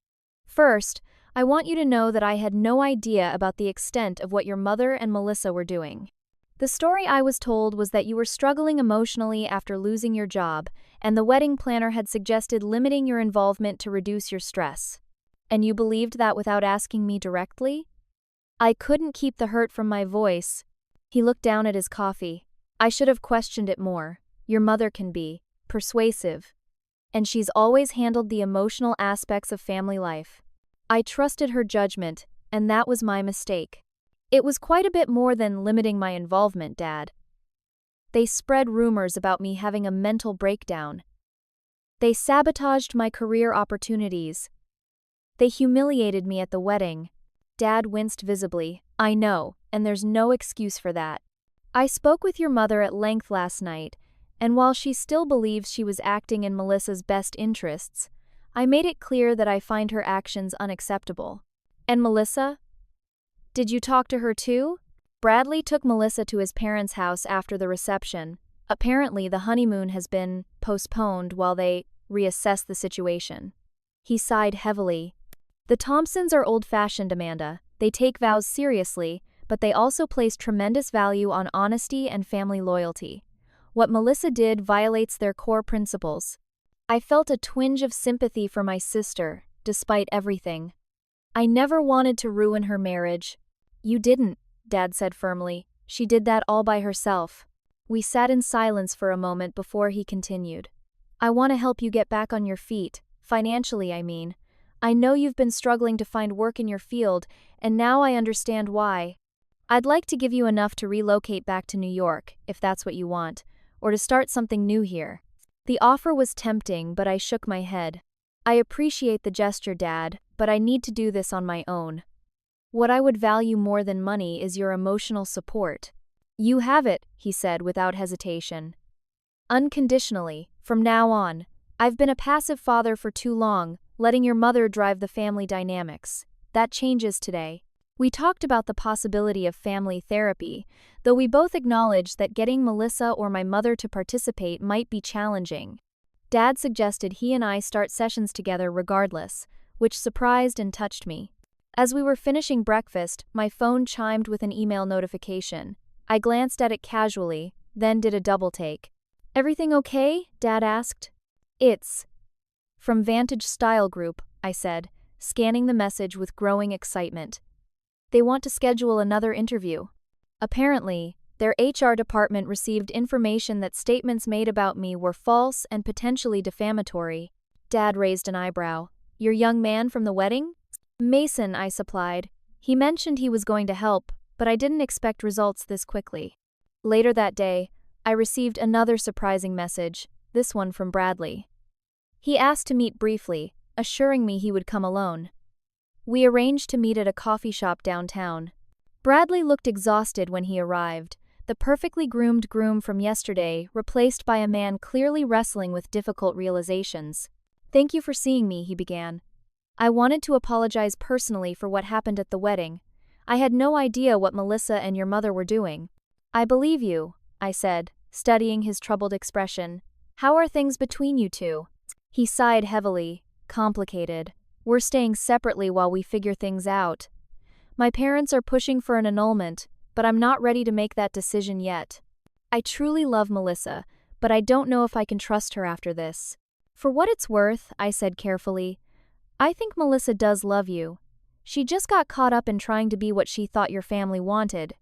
"First, I want you to know that I had no idea about the extent of what your mother and Melissa were doing. The story I was told was that you were struggling emotionally after losing your job, and the wedding planner had suggested limiting your involvement to reduce your stress. And you believed that without asking me directly?" I couldn't keep the hurt from my voice. He looked down at his coffee. "I should have questioned it more. Your mother can be persuasive, and she's always handled the emotional aspects of family life. I trusted her judgment, and that was my mistake. It was quite a bit more than limiting my involvement, Dad. They spread rumors about me having a mental breakdown. They sabotaged my career opportunities. They humiliated me at the wedding." Dad winced visibly. "I know, and there's no excuse for that. I spoke with your mother at length last night, and while she still believes she was acting in Melissa's best interests, I made it clear that I find her actions unacceptable." "And Melissa? Did you talk to her too?" "Bradley took Melissa to his parents' house after the reception. Apparently, the honeymoon has been postponed while they reassess the situation." He sighed heavily. "The Thompsons are old-fashioned, Amanda. They take vows seriously, but they also place tremendous value on honesty and family loyalty. What Melissa did violates their core principles." I felt a twinge of sympathy for my sister, despite everything. "I never wanted to ruin her marriage." "You didn't," Dad said firmly. "She did that all by herself." We sat in silence for a moment before he continued. "I want to help you get back on your feet, financially, I mean. I know you've been struggling to find work in your field, and now I understand why. I'd like to give you enough to relocate back to New York, if that's what you want, or to start something new here." The offer was tempting, but I shook my head. "I appreciate the gesture, Dad, but I need to do this on my own. What I would value more than money is your emotional support." "You have it," he said without hesitation. "Unconditionally, from now on. I've been a passive father for too long, letting your mother drive the family dynamics. That changes today." We talked about the possibility of family therapy, though we both acknowledged that getting Melissa or my mother to participate might be challenging. Dad suggested he and I start sessions together regardless, which surprised and touched me. As we were finishing breakfast, my phone chimed with an email notification. I glanced at it casually, then did a double-take. "Everything okay?" Dad asked. "It's from Vantage Style Group," I said, scanning the message with growing excitement. "They want to schedule another interview. Apparently, their HR department received information that statements made about me were false and potentially defamatory." Dad raised an eyebrow. "Your young man from the wedding?" "Mason," I supplied. "He mentioned he was going to help, but I didn't expect results this quickly." Later that day, I received another surprising message, this one from Bradley. He asked to meet briefly, assuring me he would come alone. We arranged to meet at a coffee shop downtown. Bradley looked exhausted when he arrived, the perfectly groomed groom from yesterday replaced by a man clearly wrestling with difficult realizations. "Thank you for seeing me," he began. "I wanted to apologize personally for what happened at the wedding. I had no idea what Melissa and your mother were doing." "I believe you," I said, studying his troubled expression. "How are things between you two?" He sighed heavily. "Complicated. We're staying separately while we figure things out. My parents are pushing for an annulment, but I'm not ready to make that decision yet. I truly love Melissa, but I don't know if I can trust her after this." "For what it's worth," I said carefully, "I think Melissa does love you. She just got caught up in trying to be what she thought your family wanted.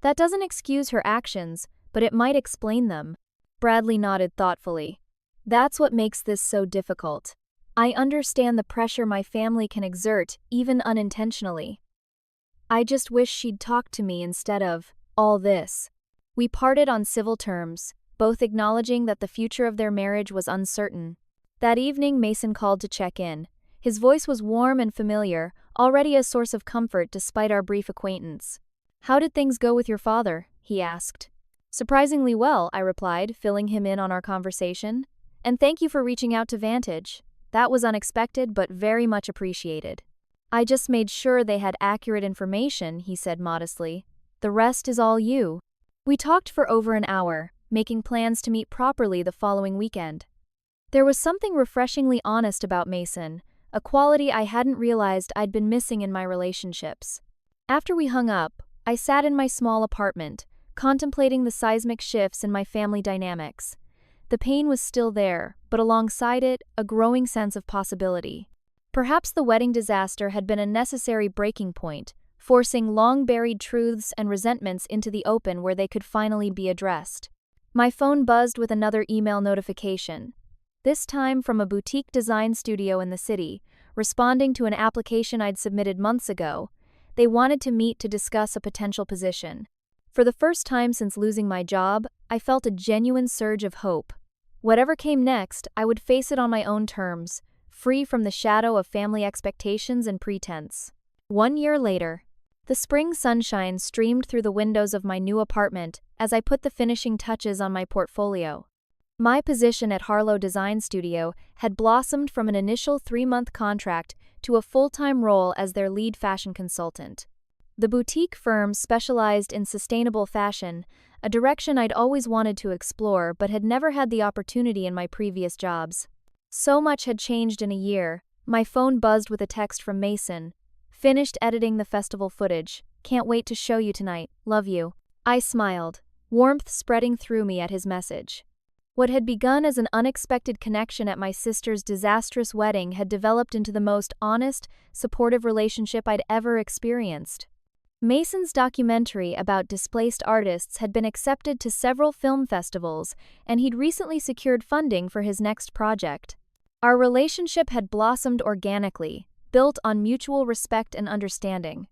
That doesn't excuse her actions, but it might explain them." Bradley nodded thoughtfully. "That's what makes this so difficult. I understand the pressure my family can exert, even unintentionally. I just wish she'd talked to me instead of all this." We parted on civil terms, both acknowledging that the future of their marriage was uncertain. That evening, Mason called to check in. His voice was warm and familiar, already a source of comfort despite our brief acquaintance. "How did things go with your father?" he asked. "Surprisingly well," I replied, filling him in on our conversation. "And thank you for reaching out to Vantage. That was unexpected but very much appreciated." I just made sure they had accurate information, he said modestly. The rest is all you. We talked for over an hour, making plans to meet properly the following weekend. There was something refreshingly honest about Mason, a quality I hadn't realized I'd been missing in my relationships. After we hung up, I sat in my small apartment, contemplating the seismic shifts in my family dynamics. The pain was still there, but alongside it, a growing sense of possibility. Perhaps the wedding disaster had been a necessary breaking point, forcing long-buried truths and resentments into the open where they could finally be addressed. My phone buzzed with another email notification, this time from a boutique design studio in the city, responding to an application I'd submitted months ago. They wanted to meet to discuss a potential position. For the first time since losing my job, I felt a genuine surge of hope. Whatever came next, I would face it on my own terms, free from the shadow of family expectations and pretense. 1 year later, the spring sunshine streamed through the windows of my new apartment as I put the finishing touches on my portfolio. My position at Harlow Design Studio had blossomed from an initial 3-month contract to a full-time role as their lead fashion consultant. The boutique firm specialized in sustainable fashion, a direction I'd always wanted to explore but had never had the opportunity in my previous jobs. So much had changed in a year. My phone buzzed with a text from Mason. Finished editing the festival footage. Can't wait to show you tonight. Love you. I smiled, warmth spreading through me at his message. What had begun as an unexpected connection at my sister's disastrous wedding had developed into the most honest, supportive relationship I'd ever experienced. Mason's documentary about displaced artists had been accepted to several film festivals, and he'd recently secured funding for his next project. Our relationship had blossomed organically, built on mutual respect and understanding.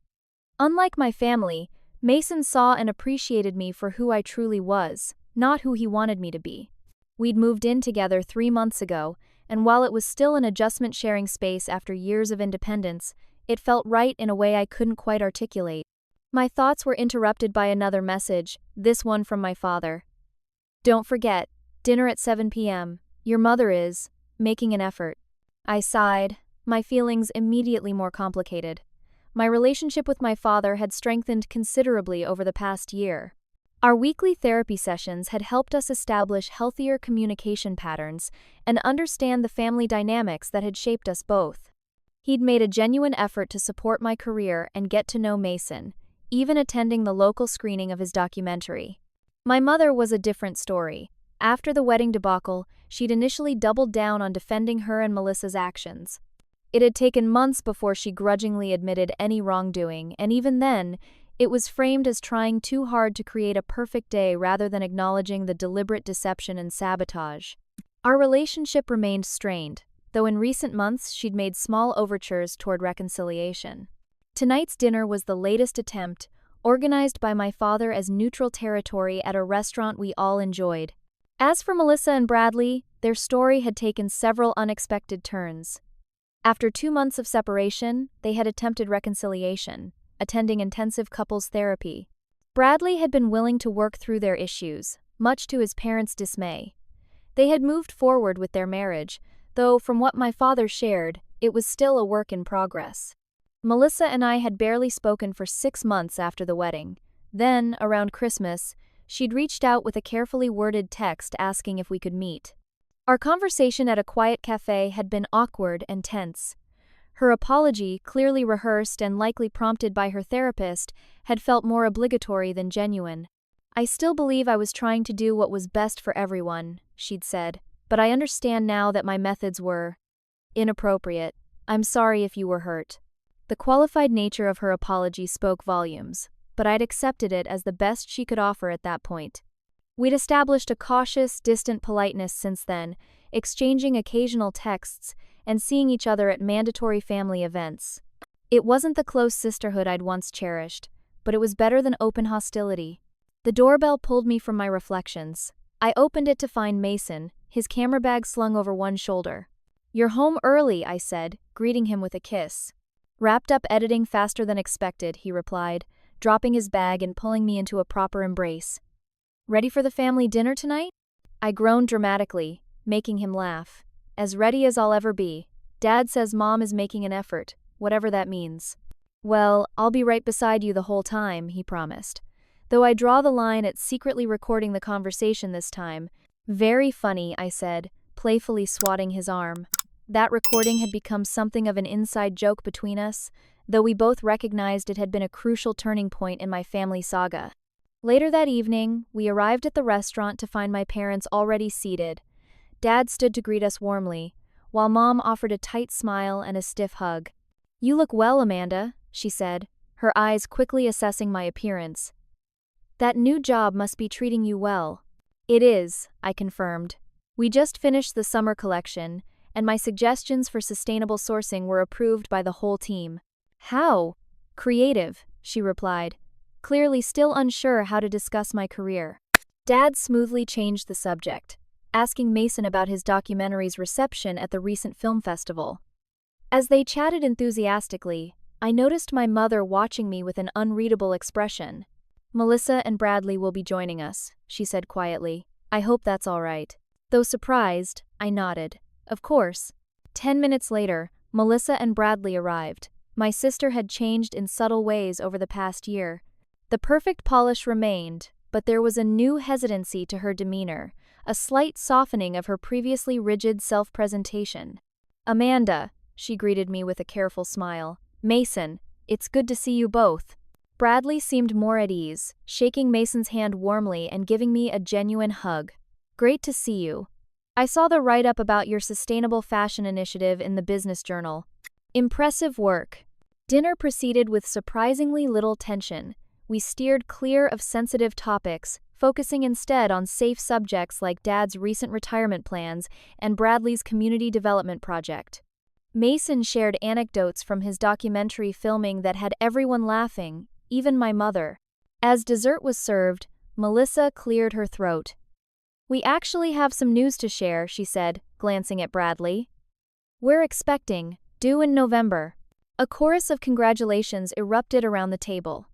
Unlike my family, Mason saw and appreciated me for who I truly was, not who he wanted me to be. We'd moved in together 3 months ago, and while it was still an adjustment-sharing space after years of independence, it felt right in a way I couldn't quite articulate. My thoughts were interrupted by another message, this one from my father. Don't forget, dinner at 7 p.m. Your mother is making an effort. I sighed, my feelings immediately more complicated. My relationship with my father had strengthened considerably over the past year. Our weekly therapy sessions had helped us establish healthier communication patterns and understand the family dynamics that had shaped us both. He'd made a genuine effort to support my career and get to know Mason, even attending the local screening of his documentary. My mother was a different story. After the wedding debacle, she'd initially doubled down on defending her and Melissa's actions. It had taken months before she grudgingly admitted any wrongdoing, and even then, it was framed as trying too hard to create a perfect day rather than acknowledging the deliberate deception and sabotage. Our relationship remained strained, though in recent months she'd made small overtures toward reconciliation. Tonight's dinner was the latest attempt, organized by my father as neutral territory at a restaurant we all enjoyed. As for Melissa and Bradley, their story had taken several unexpected turns. After 2 months of separation, they had attempted reconciliation, attending intensive couples therapy. Bradley had been willing to work through their issues, much to his parents' dismay. They had moved forward with their marriage, though from what my father shared, it was still a work in progress. Melissa and I had barely spoken for 6 months after the wedding. Then, around Christmas, she'd reached out with a carefully worded text asking if we could meet. Our conversation at a quiet cafe had been awkward and tense. Her apology, clearly rehearsed and likely prompted by her therapist, had felt more obligatory than genuine. I still believe I was trying to do what was best for everyone, she'd said, but I understand now that my methods were inappropriate. I'm sorry if you were hurt. The qualified nature of her apology spoke volumes, but I'd accepted it as the best she could offer at that point. We'd established a cautious, distant politeness since then, exchanging occasional texts and seeing each other at mandatory family events. It wasn't the close sisterhood I'd once cherished, but it was better than open hostility. The doorbell pulled me from my reflections. I opened it to find Mason, his camera bag slung over one shoulder. "You're home early," I said, greeting him with a kiss. "Wrapped up editing faster than expected," he replied, dropping his bag and pulling me into a proper embrace. "Ready for the family dinner tonight?" I groaned dramatically, making him laugh. "As ready as I'll ever be. Dad says Mom is making an effort. whatever that means. Well, I'll be right beside you the whole time, he promised. Though I draw the line at secretly recording the conversation this time. Very funny, I said, playfully swatting his arm. That recording had become something of an inside joke between us, though we both recognized it had been a crucial turning point in my family saga. Later that evening, we arrived at the restaurant to find my parents already seated. Dad stood to greet us warmly, while Mom offered a tight smile and a stiff hug. "You look well, Amanda," she said, her eyes quickly assessing my appearance. "That new job must be treating you well." "It is," I confirmed. "We just finished the summer collection, and my suggestions for sustainable sourcing were approved by the whole team." "How?" "Creative," she replied, clearly still unsure how to discuss my career. Dad smoothly changed the subject, asking Mason about his documentary's reception at the recent film festival. As they chatted enthusiastically, I noticed my mother watching me with an unreadable expression. "Melissa and Bradley will be joining us," she said quietly. "I hope that's all right." Though surprised, I nodded. "Of course." 10 minutes later, Melissa and Bradley arrived. My sister had changed in subtle ways over the past year. The perfect polish remained, but there was a new hesitancy to her demeanor, a slight softening of her previously rigid self-presentation. "Amanda," she greeted me with a careful smile. "Mason, it's good to see you both." Bradley seemed more at ease, shaking Mason's hand warmly and giving me a genuine hug. "Great to see you. I saw the write-up about your sustainable fashion initiative in the business journal. Impressive work." Dinner proceeded with surprisingly little tension. We steered clear of sensitive topics, focusing instead on safe subjects like Dad's recent retirement plans and Bradley's community development project. Mason shared anecdotes from his documentary filming that had everyone laughing, even my mother. As dessert was served, Melissa cleared her throat. "We actually have some news to share," she said, glancing at Bradley. "We're expecting, due in November." A chorus of congratulations erupted around the table.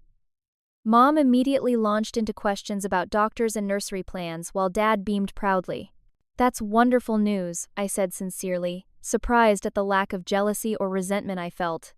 Mom immediately launched into questions about doctors and nursery plans while Dad beamed proudly. "That's wonderful news," I said sincerely, surprised at the lack of jealousy or resentment I felt.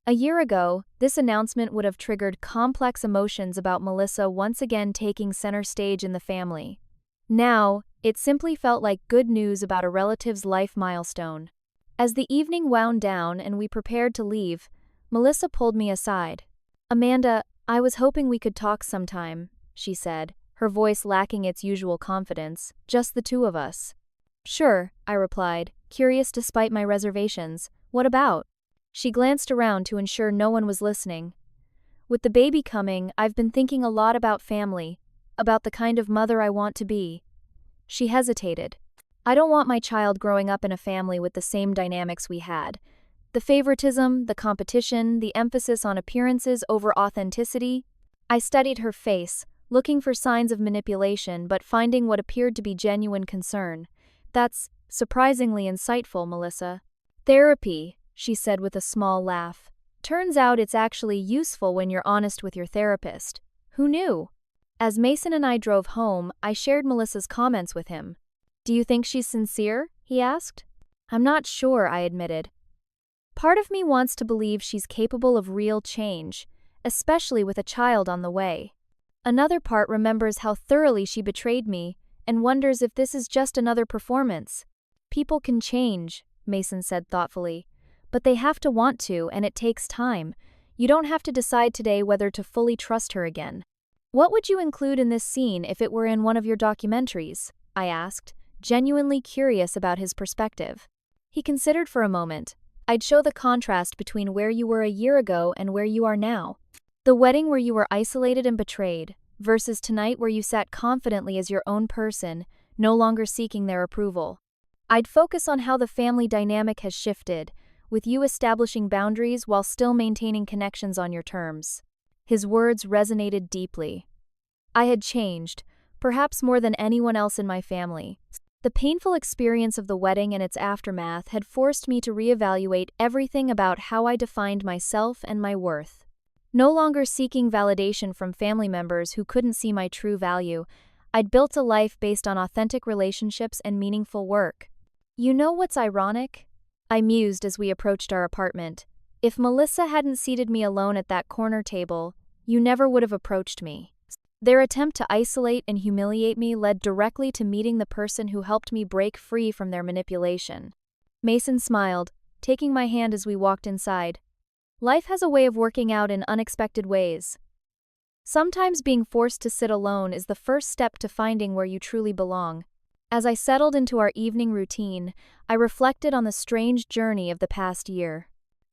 A year ago, this announcement would have triggered complex emotions about Melissa once again taking center stage in the family. Now, it simply felt like good news about a relative's life milestone. As the evening wound down and we prepared to leave, Melissa pulled me aside. "Amanda, I was hoping we could talk sometime," she said, her voice lacking its usual confidence, "just the two of us." "Sure," I replied, curious despite my reservations. "What about?" She glanced around to ensure no one was listening. "With the baby coming, I've been thinking a lot about family, about the kind of mother I want to be." She hesitated. "I don't want my child growing up in a family with the same dynamics we had. The favoritism, the competition, the emphasis on appearances over authenticity." I studied her face, looking for signs of manipulation but finding what appeared to be genuine concern. "That's surprisingly insightful, Melissa." "Therapy," she said with a small laugh. "Turns out it's actually useful when you're honest with your therapist." Who knew? As Mason and I drove home, I shared Melissa's comments with him. "Do you think she's sincere?" he asked. "I'm not sure," I admitted. "Part of me wants to believe she's capable of real change, especially with a child on the way. Another part remembers how thoroughly she betrayed me and wonders if this is just another performance." "People can change," Mason said thoughtfully, "but they have to want to, and it takes time. You don't have to decide today whether to fully trust her again." "What would you include in this scene if it were in one of your documentaries?" I asked, genuinely curious about his perspective. He considered for a moment. "I'd show the contrast between where you were a year ago and where you are now. The wedding where you were isolated and betrayed, versus tonight where you sat confidently as your own person, no longer seeking their approval. I'd focus on how the family dynamic has shifted, with you establishing boundaries while still maintaining connections on your terms." His words resonated deeply. I had changed, perhaps more than anyone else in my family. The painful experience of the wedding and its aftermath had forced me to reevaluate everything about how I defined myself and my worth. No longer seeking validation from family members who couldn't see my true value, I'd built a life based on authentic relationships and meaningful work. "You know what's ironic?" I mused as we approached our apartment. If Melissa hadn't seated me alone at that corner table, you never would have approached me. Their attempt to isolate and humiliate me led directly to meeting the person who helped me break free from their manipulation. Mason smiled, taking my hand as we walked inside. Life has a way of working out in unexpected ways. Sometimes being forced to sit alone is the first step to finding where you truly belong. As I settled into our evening routine, I reflected on the strange journey of the past year.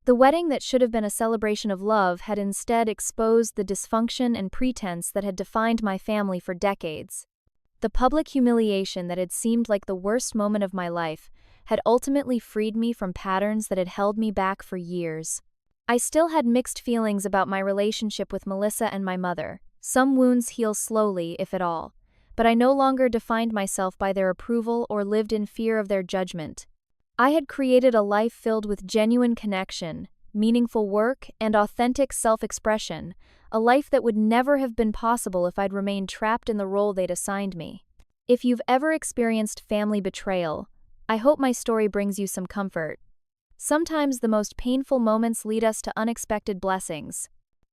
The wedding that should have been a celebration of love had instead exposed the dysfunction and pretense that had defined my family for decades. The public humiliation that had seemed like the worst moment of my life had ultimately freed me from patterns that had held me back for years. I still had mixed feelings about my relationship with Melissa and my mother. Some wounds heal slowly, if at all, but I no longer defined myself by their approval or lived in fear of their judgment. I had created a life filled with genuine connection, meaningful work, and authentic self-expression, a life that would never have been possible if I'd remained trapped in the role they'd assigned me. If you've ever experienced family betrayal, I hope my story brings you some comfort. Sometimes the most painful moments lead us to unexpected blessings.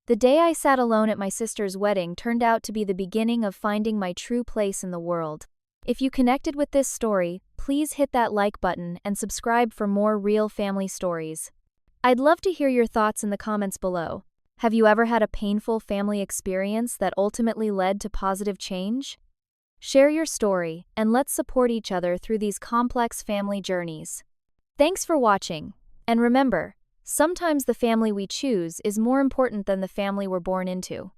The day I sat alone at my sister's wedding turned out to be the beginning of finding my true place in the world. If you connected with this story, please hit that like button and subscribe for more real family stories. I'd love to hear your thoughts in the comments below. Have you ever had a painful family experience that ultimately led to positive change? Share your story, and let's support each other through these complex family journeys. Thanks for watching, and remember, sometimes the family we choose is more important than the family we're born into.